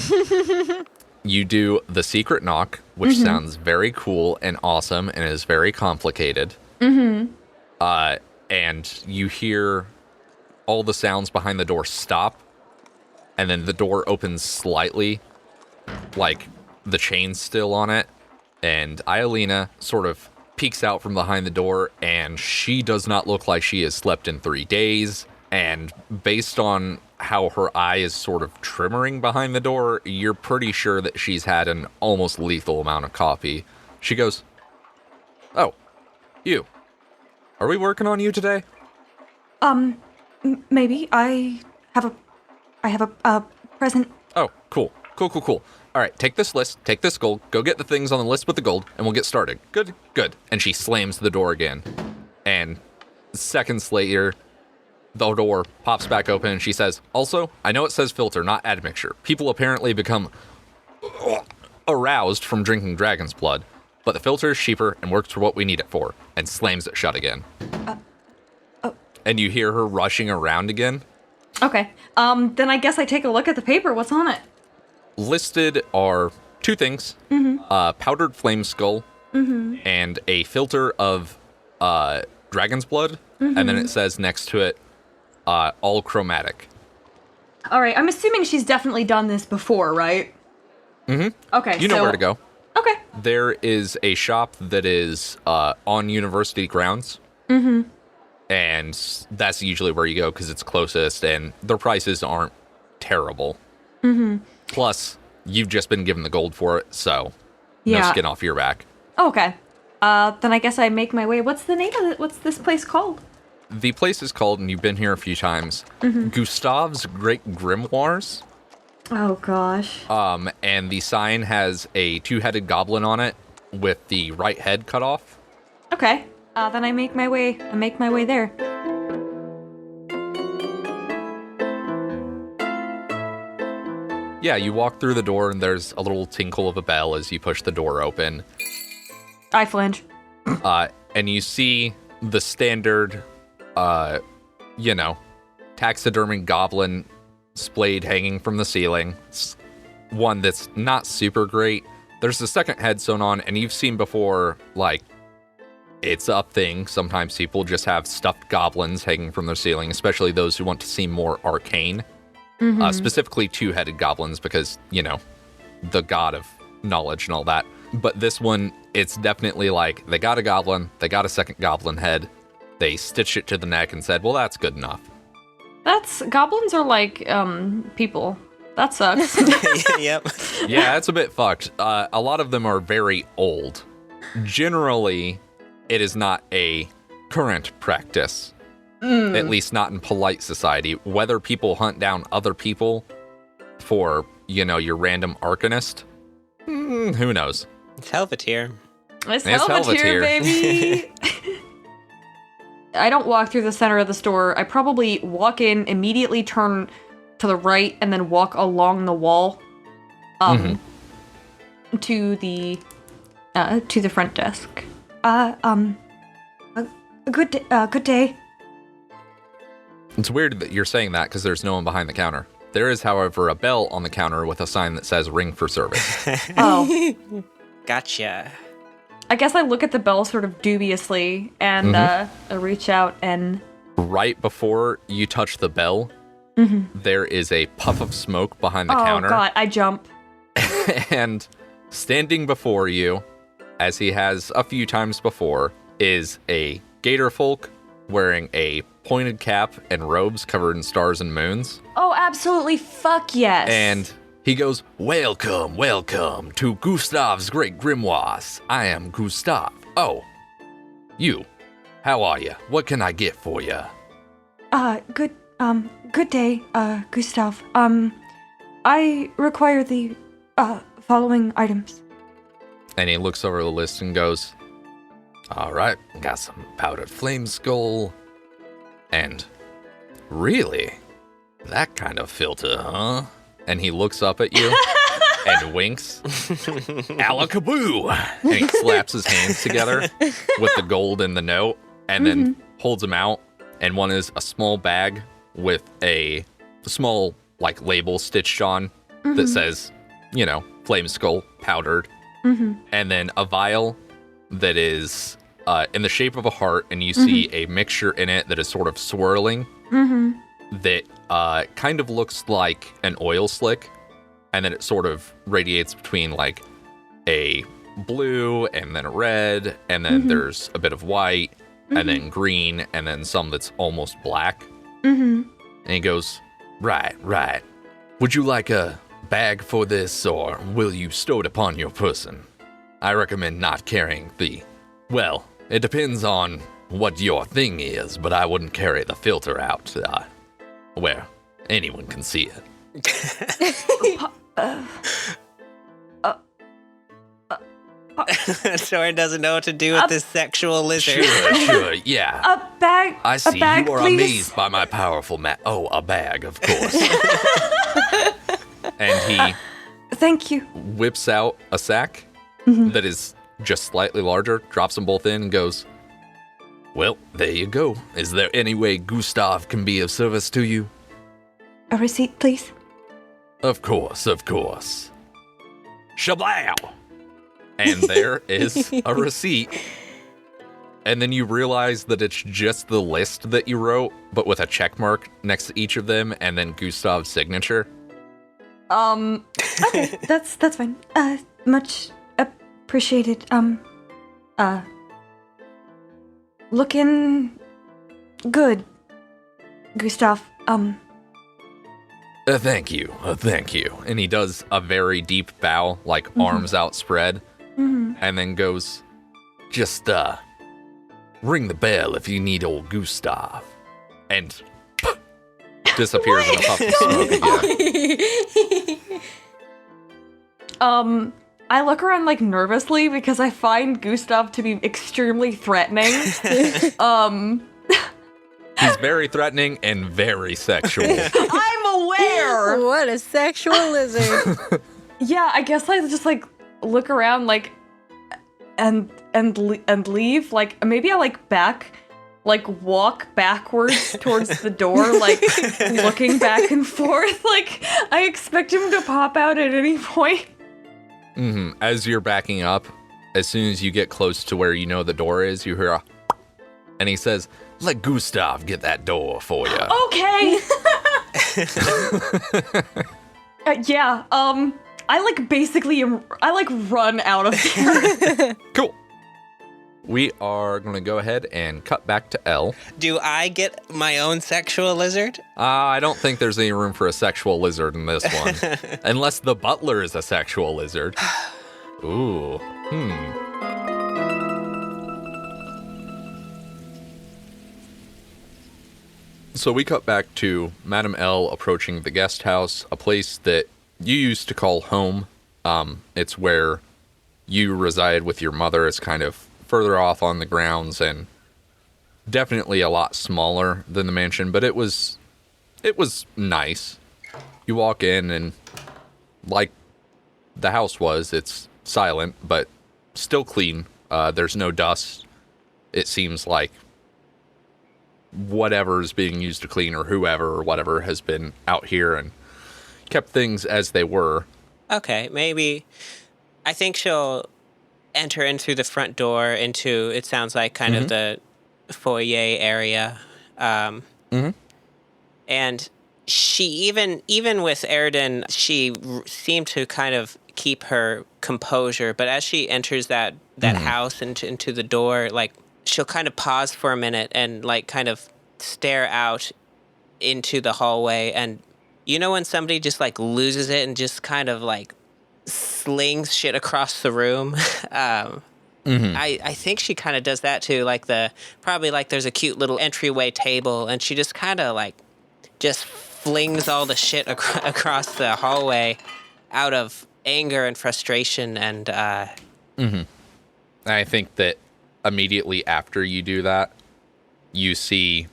You do the secret knock, which sounds very cool and awesome and is very complicated. And you hear all the sounds behind the door stop, and then the door opens slightly, like the chain's still on it, and Iolina sort of peeks out from behind the door, and she does not look like she has slept in 3 days, and based on how her eye is sort of trimmering behind the door, you're pretty sure that she's had an almost lethal amount of coffee. She goes, "Oh, you. Are we working on you today?" Maybe I have a present. Oh, cool. Cool. All right, take this list, take this gold, go get the things on the list with the gold, and we'll get started. Good. And she slams the door again. And seconds later, The door pops back open and she says, also, I know it says filter, not admixture. People apparently become aroused from drinking dragon's blood, but the filter is cheaper and works for what we need it for, and slams it shut again. And you hear her rushing around again. Okay. Then I guess I take a look at the paper. What's on it? Listed are 2 things. Powdered flame skull and a filter of dragon's blood. And then it says next to it, all chromatic. All right. I'm assuming she's definitely done this before, right? Okay. You know where to go. Okay. There is a shop that is on university grounds. And that's usually where you go because it's closest and their prices aren't terrible. Plus, you've just been given the gold for it, so no skin off your back. Okay. Then I guess I make my way. What's the name of it? What's this place called? The place is called, and you've been here a few times, Gustav's Great Grimoires. Oh, gosh. And the sign has a 2-headed goblin on it with the right head cut off. Okay. Then I make my way there. Yeah, you walk through the door, and there's a little tinkle of a bell as you push the door open. I flinch. And you see the standard, taxidermy goblin splayed hanging from the ceiling. It's one that's not super great. There's the second head sewn on, and you've seen before, like, it's a thing. Sometimes people just have stuffed goblins hanging from their ceiling, especially those who want to seem more arcane. Specifically 2-headed goblins because, the god of knowledge and all that. But this one, it's definitely like, they got a goblin, they got a second goblin head, they stitched it to the neck and said, well, that's good enough. Goblins are like, people. That sucks. Yep. Yeah, it's a bit fucked. A lot of them are very old. Generally, it is not a current practice. At least not in polite society. Whether people hunt down other people for, your random arcanist, who knows? It's Helvettyr. It's Helvettyr, baby! I don't walk through the center of the store. I probably walk in, immediately turn to the right, and then walk along the wall to the front desk. Good day. It's weird that you're saying that because there's no one behind the counter. There is, however, a bell on the counter with a sign that says ring for service. Oh. Gotcha. I guess I look at the bell sort of dubiously and I reach out and... Right before you touch the bell, there is a puff of smoke behind the counter. Oh, God, I jump. And standing before you, as he has a few times before, is a gator folk wearing a pointed cap and robes covered in stars and moons. Oh, absolutely fuck yes. And he goes, welcome to Gustav's Great Grimoires. I am Gustav. Oh, you. How are you? What can I get for you? Good day, Gustav. I require the, following items. And he looks over the list and goes, all right, got some powdered flame skull. And really? That kind of filter, huh? And he looks up at you and winks. Alakaboo! And he slaps his hands together with the gold and the note and then holds them out. And one is a small bag with a small, label stitched on that says, flame skull powdered. And then a vial that is in the shape of a heart, and you see a mixture in it that is sort of swirling that kind of looks like an oil slick, and then it sort of radiates between a blue and then a red, and then there's a bit of white and then green and then some that's almost black. And he goes, right. Would you like a bag for this, or will you stow it upon your person? I recommend not carrying well, it depends on what your thing is, but I wouldn't carry the filter out where anyone can see it. Sorrin doesn't know what to do with this sexual lizard. Sure, yeah. A bag. I see a bag, you are please. amazed by my powerful a bag, of course. And he Thank you. whips out a sack that is just slightly larger, drops them both in, and goes, Well, there you go. Is there any way Gustav can be of service to you? A receipt, please. Of course, of course. Shablow! and there is a receipt. And then you realize that it's just the list that you wrote, but with a check mark next to each of them, and then Gustav's signature. Okay, that's fine. Much appreciated. Looking good, Gustav. Thank you, thank you. And he does a very deep bow, like arms outspread, and then goes, Just, ring the bell if you need old Gustav. and disappears in a puff of smoke again. I look around like nervously because I find Gustav to be extremely threatening. He's very threatening and very sexual. I'm aware. What a sexual lizard. Yeah, I guess I just like look around like and leave. Like maybe I walk backwards towards the door, like looking back and forth. Like I expect him to pop out at any point. As you're backing up, as soon as you get close to where you know the door is, you hear a, and he says, Let Gustav get that door for you. Okay. Yeah. I run out of there. cool. We are going to go ahead and cut back to Elle. Do I get my own sexual lizard? I don't think there's any room for a sexual lizard in this one. Unless the butler is a sexual lizard. Ooh. So we cut back to Madame L approaching the guest house, a place that you used to call home. It's where you reside with your mother. It's kind of further off on the grounds and definitely a lot smaller than the mansion, but it was nice. You walk in and like the house was, it's silent, but still clean. There's no dust. It seems like whatever's being used to clean or whoever or whatever has been out here and kept things as they were. Okay, maybe. I think she'll enter in through the front door into, it sounds like, kind of the foyer area. And she, even with Erden, she seemed to kind of keep her composure. But as she enters that house into the door, like, she'll kind of pause for a minute and, like, kind of stare out into the hallway. And you know when somebody just, like, loses it and just kind of, like, slings shit across the room? I think she kind of does that too. Like probably like there's a cute little entryway table and she just kind of like just flings all the shit across the hallway out of anger and frustration. And I think that immediately after you do that, you see,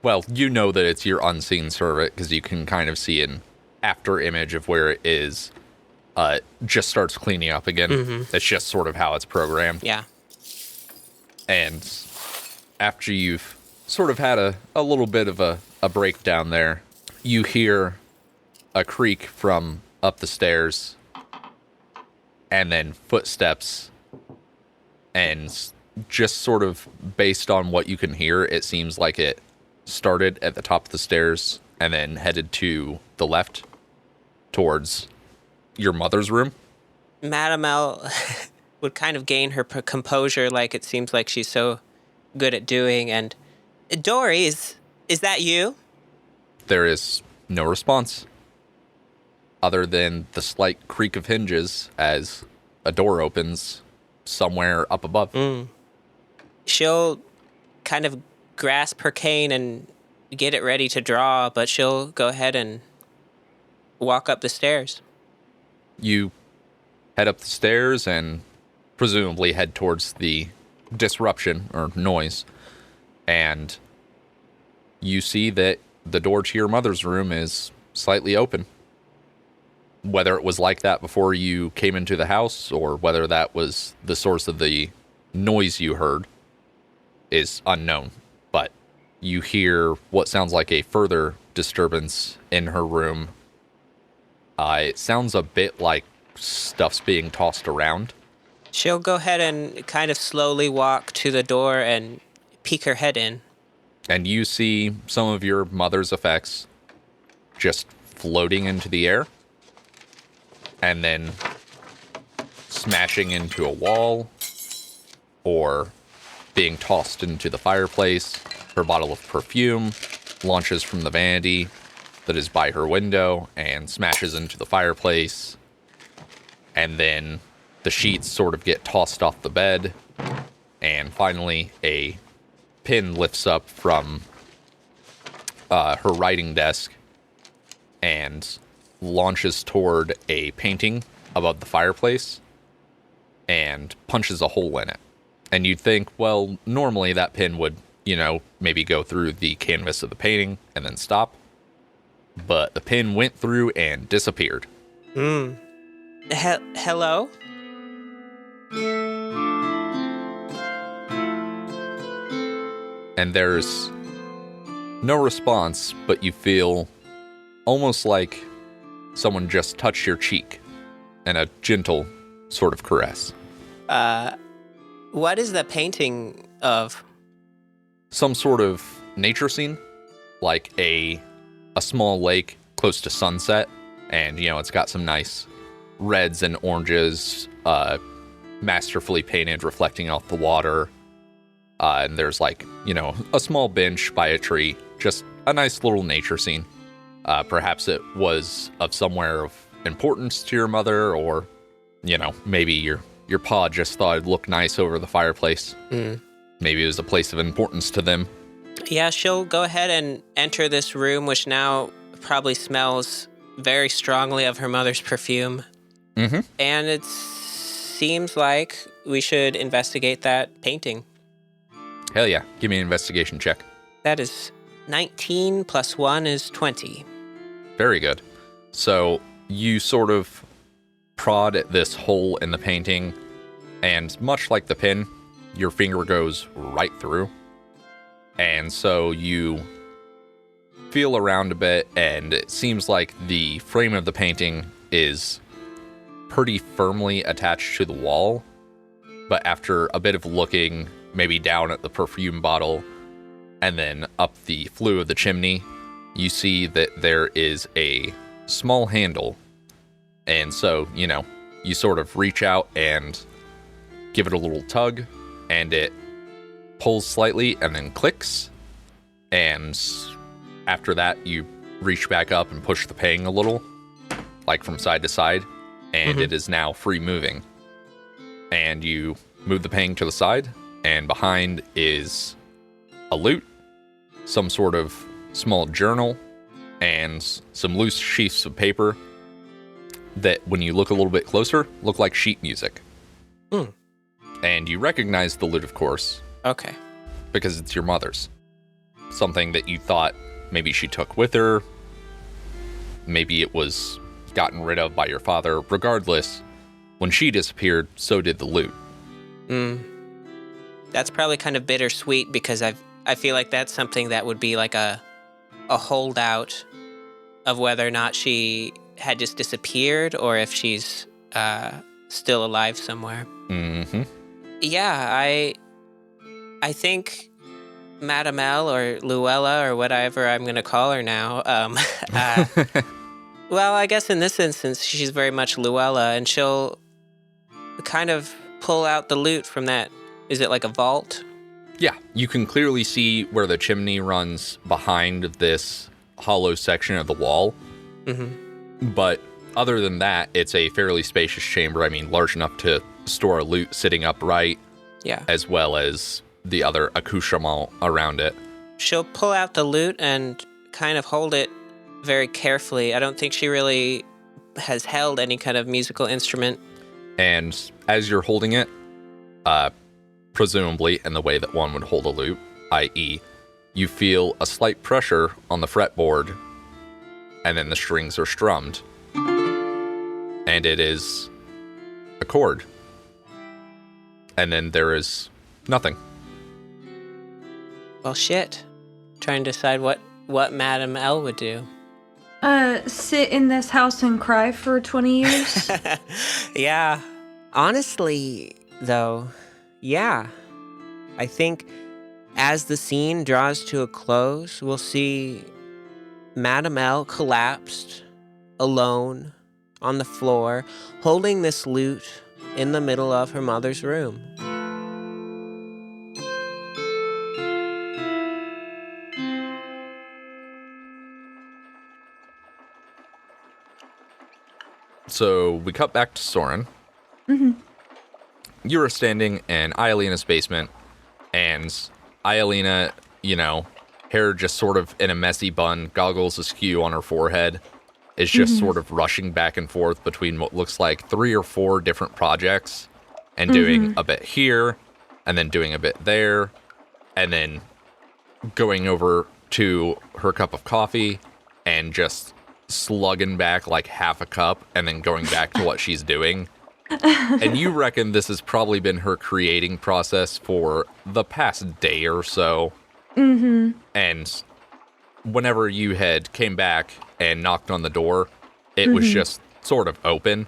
well, you know that it's your unseen servant because you can kind of see an after image of where it is. Just starts cleaning up again. That's just sort of how it's programmed. yeah. And after you've sort of had a little bit of a breakdown there, you hear a creak from up the stairs and then footsteps. And just sort of based on what you can hear, it seems like it started at the top of the stairs and then headed to the left towards your mother's room. Madame L would kind of gain her composure like it seems like she's so good at doing. And Dory, is that you? There is no response other than the slight creak of hinges as a door opens somewhere up above. She'll kind of grasp her cane and get it ready to draw, but she'll go ahead and walk up the stairs. You head up the stairs and presumably head towards the disruption or noise, and you see that the door to your mother's room is slightly open. Whether it was like that before you came into the house, or whether that was the source of the noise you heard, is unknown. But you hear what sounds like a further disturbance in her room. It sounds a bit like stuff's being tossed around. She'll go ahead and kind of slowly walk to the door and peek her head in. And you see some of your mother's effects just floating into the air, and then smashing into a wall, or being tossed into the fireplace. Her bottle of perfume launches from the vanity that is by her window and smashes into the fireplace. And then the sheets sort of get tossed off the bed. And finally, a pin lifts up from her writing desk and launches toward a painting above the fireplace and punches a hole in it. And you'd think, well, normally that pin would, maybe go through the canvas of the painting and then stop. But the pin went through and disappeared. Hello? And there's no response, but you feel almost like someone just touched your cheek in a gentle sort of caress. What is the painting of? Some sort of nature scene, like a small lake close to sunset, and it's got some nice reds and oranges, masterfully painted, reflecting off the water. And there's a small bench by a tree, just a nice little nature scene. Perhaps it was of somewhere of importance to your mother, or, maybe your pa just thought it'd look nice over the fireplace. Maybe it was a place of importance to them. Yeah, she'll go ahead and enter this room, which now probably smells very strongly of her mother's perfume. Mm-hmm. And it seems like we should investigate that painting. Hell yeah. Give me an investigation check. That is 19 plus 1 is 20. Very good. So you sort of prod at this hole in the painting, and much like the pin, your finger goes right through. And so you feel around a bit, and it seems like the frame of the painting is pretty firmly attached to the wall. But after a bit of looking, maybe down at the perfume bottle, and then up the flue of the chimney, you see that there is a small handle. And so, you sort of reach out and give it a little tug, and it pulls slightly and then clicks. And after that, you reach back up and push the pang a little, like from side to side, and it is now free moving. And you move the pang to the side, and behind is a loot, some sort of small journal, and some loose sheets of paper that, when you look a little bit closer, look like sheet music. And you recognize the loot, of course. Okay. Because it's your mother's. Something that you thought maybe she took with her. Maybe it was gotten rid of by your father. Regardless, when she disappeared, so did the loot. That's probably kind of bittersweet, because I feel like that's something that would be like a holdout of whether or not she had just disappeared, or if she's still alive somewhere. Mm-hmm. Yeah, I think Madame L, or Luella, or whatever I'm going to call her now. Well, I guess in this instance, she's very much Luella, and she'll kind of pull out the loot from that. Is it like a vault? Yeah, you can clearly see where the chimney runs behind this hollow section of the wall. Mm-hmm. But other than that, it's a fairly spacious chamber. I mean, large enough to store a loot sitting upright. Yeah. As well as the other accoutrement around it. She'll pull out the loot and kind of hold it very carefully. I don't think she really has held any kind of musical instrument. And as you're holding it, presumably in the way that one would hold a lute, i.e., you feel a slight pressure on the fretboard, and then the strings are strummed. And it is a chord. And then there is nothing. Well, shit. Trying to decide what Madame L would do. Sit in this house and cry for 20 years? Yeah. Honestly, though, yeah. I think as the scene draws to a close, we'll see Madame L collapsed, alone, on the floor, holding this lute in the middle of her mother's room. So we cut back to Sorrin. Mm-hmm. You are standing in Ialena's basement, and Ialena, hair just sort of in a messy bun, goggles askew on her forehead, is just sort of rushing back and forth between what looks like 3 or 4 different projects, and doing a bit here, and then doing a bit there, and then going over to her cup of coffee, and just slugging back like half a cup, and then going back to what she's doing. And you reckon this has probably been her creating process for the past day or so. Mm-hmm. And whenever you had came back and knocked on the door, it was just sort of open.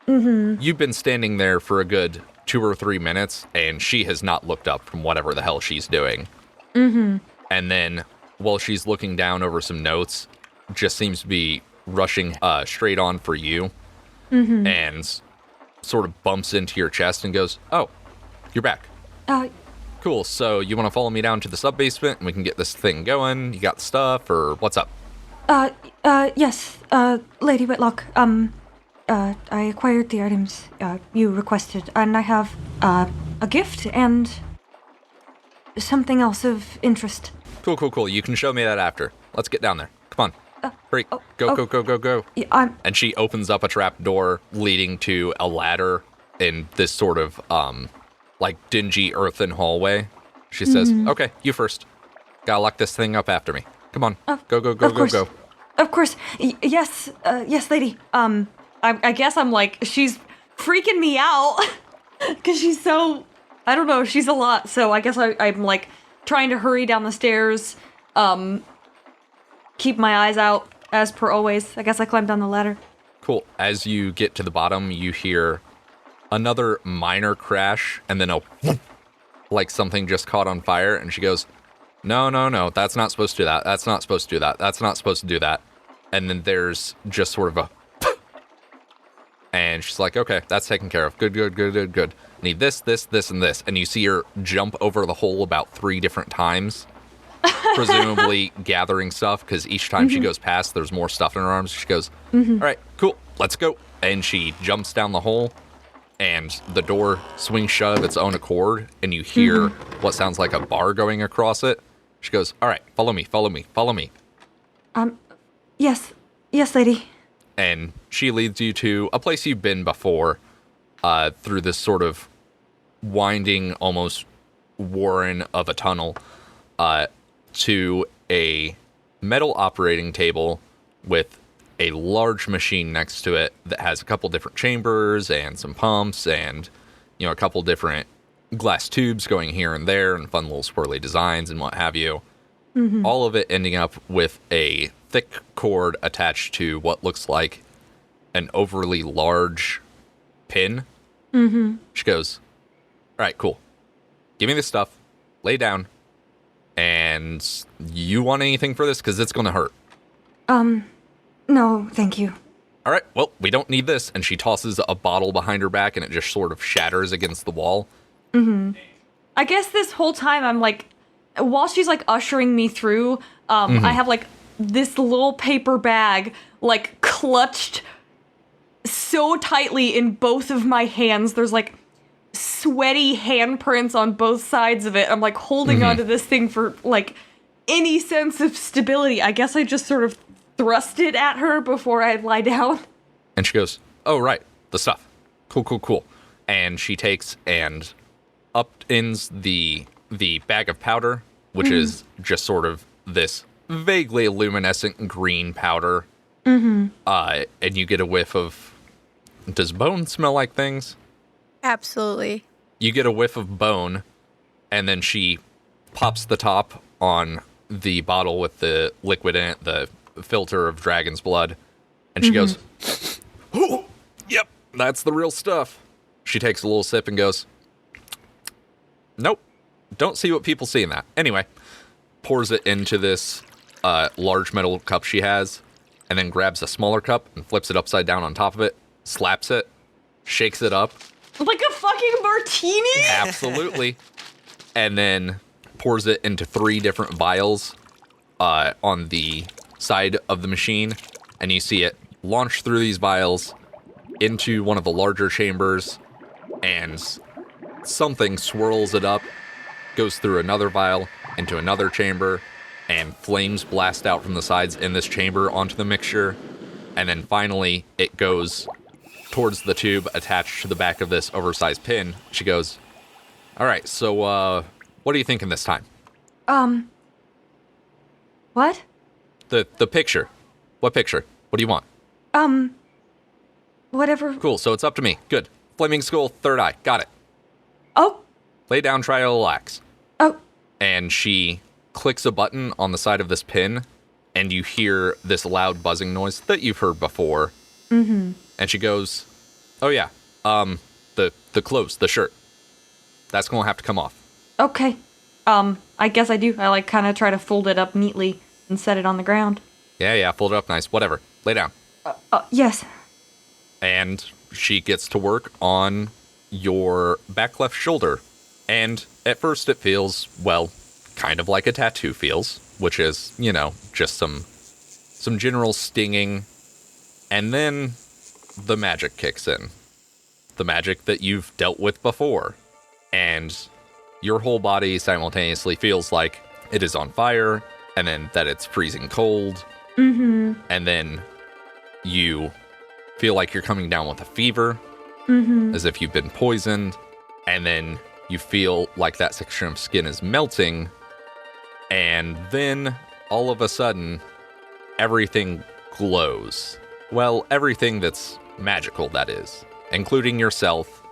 Mm-hmm. You've been standing there for a good 2 or 3 minutes, and she has not looked up from whatever the hell she's doing. Mm-hmm. And then, while she's looking down over some notes, just seems to be rushing straight on for you. Mm-hmm. And sort of bumps into your chest and goes, "Oh, you're back. Cool, so you want to follow me down to the sub-basement and we can get this thing going? You got the stuff, or what's up?" Yes, Lady Whitlock, I acquired the items, you requested, and I have, a gift and something else of interest. Cool. You can show me that after. Let's get down there. Come on. Hurry. Go. Yeah, And she opens up a trap door leading to a ladder in this sort of, like dingy earthen hallway. She says, "Okay, you first. Gotta lock this thing up after me. Come on. Go. Of course. Yes, lady. I guess I'm like, she's freaking me out. Because she's so, I don't know, she's a lot. So I guess I'm like trying to hurry down the stairs. Keep my eyes out, as per always. I guess I climbed down the ladder. Cool. As you get to the bottom, you hear another minor crash, and then a whoop, like something just caught on fire, and she goes, No, that's not supposed to do that. That's not supposed to do that. That's not supposed to do that. And then there's just sort of a and she's like, "Okay, that's taken care of. Good. Need this, and this." And you see her jump over the hole about 3 different times. Presumably gathering stuff, because each time she goes past, there's more stuff in her arms. She goes, "All right, cool, let's go." And she jumps down the hole, and the door swings shut of its own accord, and you hear what sounds like a bar going across it. She goes, "All right, follow me. Yes, lady. And she leads you to a place you've been before, through this sort of winding, almost warren of a tunnel, to a metal operating table with a large machine next to it that has a couple different chambers and some pumps and, a couple different glass tubes going here and there and fun little swirly designs and what have you. All of it ending up with a thick cord attached to what looks like an overly large pin. She goes, "All right, cool. Give me this stuff. Lay down. And you want anything for this? Because it's going to hurt." No, thank you. "All right, well, we don't need this." And she tosses a bottle behind her back, and it just sort of shatters against the wall. I guess this whole time I'm like, while she's like ushering me through, I have like this little paper bag like clutched so tightly in both of my hands. There's like sweaty handprints on both sides of it. I'm like holding onto this thing for like any sense of stability. I guess I just sort of thrust it at her before I lie down. And she goes, "Oh, right, the stuff. Cool. And she takes and upends the bag of powder, which is just sort of this vaguely luminescent green powder. And you get a whiff of... Does bone smell like things? Absolutely. You get a whiff of bone, and then she pops the top on the bottle with the liquid in it, the filter of dragon's blood, and she goes, "Oh, yep, that's the real stuff." She takes a little sip and goes, "Nope, don't see what people see in that." Anyway, pours it into this large metal cup she has, and then grabs a smaller cup and flips it upside down on top of it, slaps it, shakes it up. Like a fucking martini? Absolutely. And then pours it into 3 different vials on the side of the machine. And you see it launch through these vials into one of the larger chambers. And something swirls it up, goes through another vial, into another chamber. And flames blast out from the sides in this chamber onto the mixture. And then finally, it goes towards the tube attached to the back of this oversized pin. She goes, "All right, so what are you thinking this time?" What? The picture. What picture? What do you want? Whatever. Cool, so it's up to me. Good. Flaming skull, third eye. Got it. Oh. Lay down, try to relax. Oh. And she clicks a button on the side of this pin, and you hear this loud buzzing noise that you've heard before. And she goes, "Oh yeah, the clothes, the shirt. That's gonna have to come off." Okay. I guess I do. I like kind of try to fold it up neatly and set it on the ground. Yeah, fold it up nice. Whatever. Lay down. Yes. And she gets to work on your back left shoulder. And at first it feels, well, kind of like a tattoo feels, which is, just some general stinging. And then the magic kicks in. The magic that you've dealt with before. And your whole body simultaneously feels like it is on fire, and then that it's freezing cold. And then you feel like you're coming down with a fever, as if you've been poisoned. And then you feel like that section of skin is melting. And then, all of a sudden, everything glows. Well, everything that's magical, that is. Including yourself,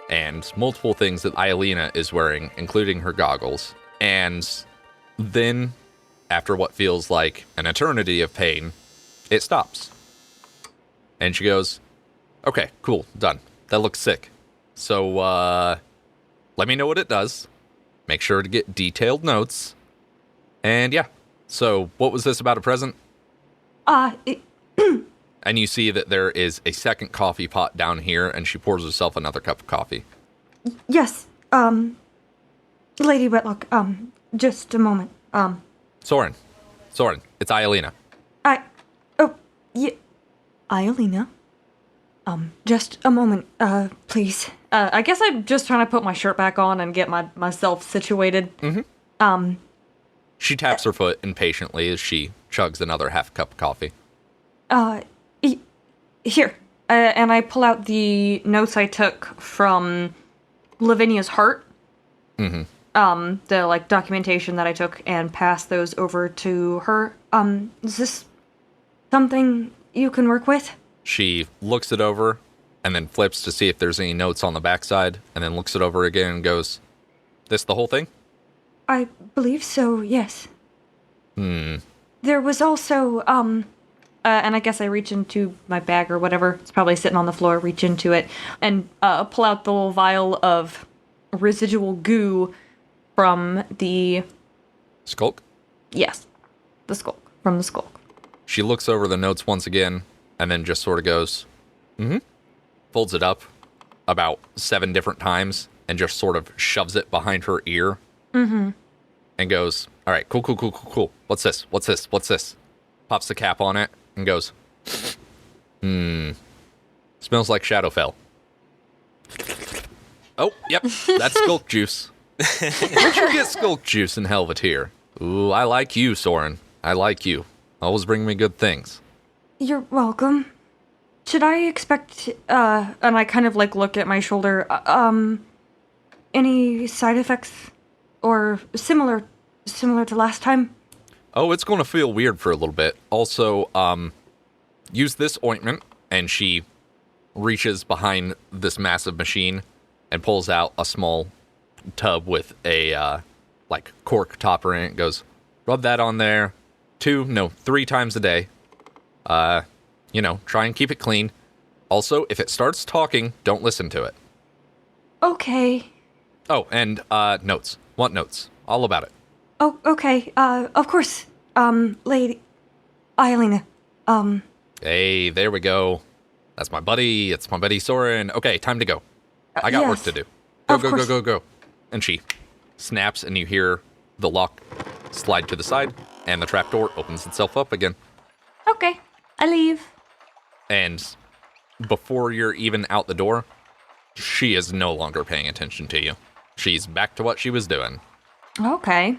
and multiple things that Iolina is wearing, including her goggles. And then, after what feels like an eternity of pain, it stops. And she goes, "Okay, cool, done. That looks sick. So, let me know what it does. Make sure to get detailed notes. And yeah, so what was this about a present?" And you see that there is a second coffee pot down here, and she pours herself another cup of coffee. Yes. Lady Wetlock, just a moment. Sorrin, it's Iolina. Iolina? Just a moment, please. I guess I'm just trying to put my shirt back on and get myself situated. She taps her foot impatiently as she chugs another half cup of coffee. Here. And I pull out the notes I took from Lavinia's heart. The, documentation that I took and pass those over to her. Is this something you can work with? She looks it over and then flips to see if there's any notes on the backside, and then looks it over again and goes, "This the whole thing?" I believe so, yes. There was also, and I guess I reach into my bag or whatever. It's probably sitting on the floor, reach into it, and pull out the little vial of residual goo from the... Skulk? Yes, the skulk. From the skulk. She looks over the notes once again, and then just sort of goes, folds it up about 7 different times, and just sort of shoves it behind her ear. And goes, "All right, cool. What's this? Pops the cap on it and goes, smells like Shadowfell. Oh, yep, that's skulk juice. Where'd you get skulk juice in Helvettyr? Ooh, I like you, Sorrin. I like you. Always bring me good things." You're welcome. Should I expect, and I kind of look at my shoulder, any side effects or similar to last time? Oh, it's going to feel weird for a little bit. Also, use this ointment, and she reaches behind this massive machine and pulls out a small tub with a, cork topper in it. Goes, rub that on there 3 times a day. Try and keep it clean. Also, if it starts talking, don't listen to it. Okay. Oh, and, notes. Want notes. All about it. Oh, okay. Of course, Lady Eileen. Hey, there we go. That's my buddy. It's my buddy Sorrin. Okay, time to go. I got work yes. to do. Of course. Go. And she snaps, and you hear the lock slide to the side, and the trapdoor opens itself up again. Okay, I leave. And before you're even out the door, she is no longer paying attention to you. She's back to what she was doing. Okay.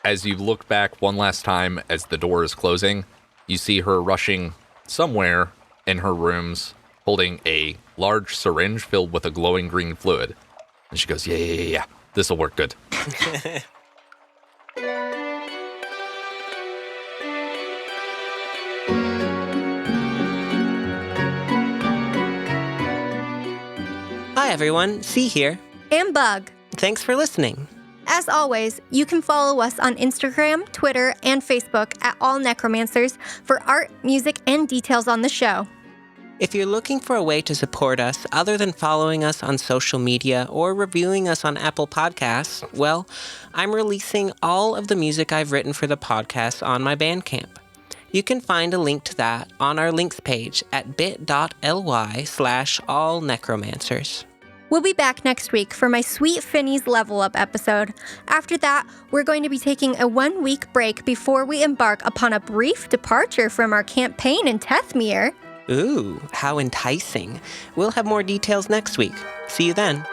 As you look back one last time as the door is closing, you see her rushing somewhere in her rooms, holding a large syringe filled with a glowing green fluid. And she goes, yeah. This'll work good. Hi, everyone. C here. And Bug. Thanks for listening. As always, you can follow us on Instagram, Twitter, and Facebook at All Necromancers for art, music, and details on the show. If you're looking for a way to support us other than following us on social media or reviewing us on Apple Podcasts, well, I'm releasing all of the music I've written for the podcast on my Bandcamp. You can find a link to that on our links page at bit.ly/allnecromancers. We'll be back next week for my sweet Finnie's Level Up episode. After that, we're going to be taking a 1-week break before we embark upon a brief departure from our campaign in Tethmere. Ooh, how enticing. We'll have more details next week. See you then.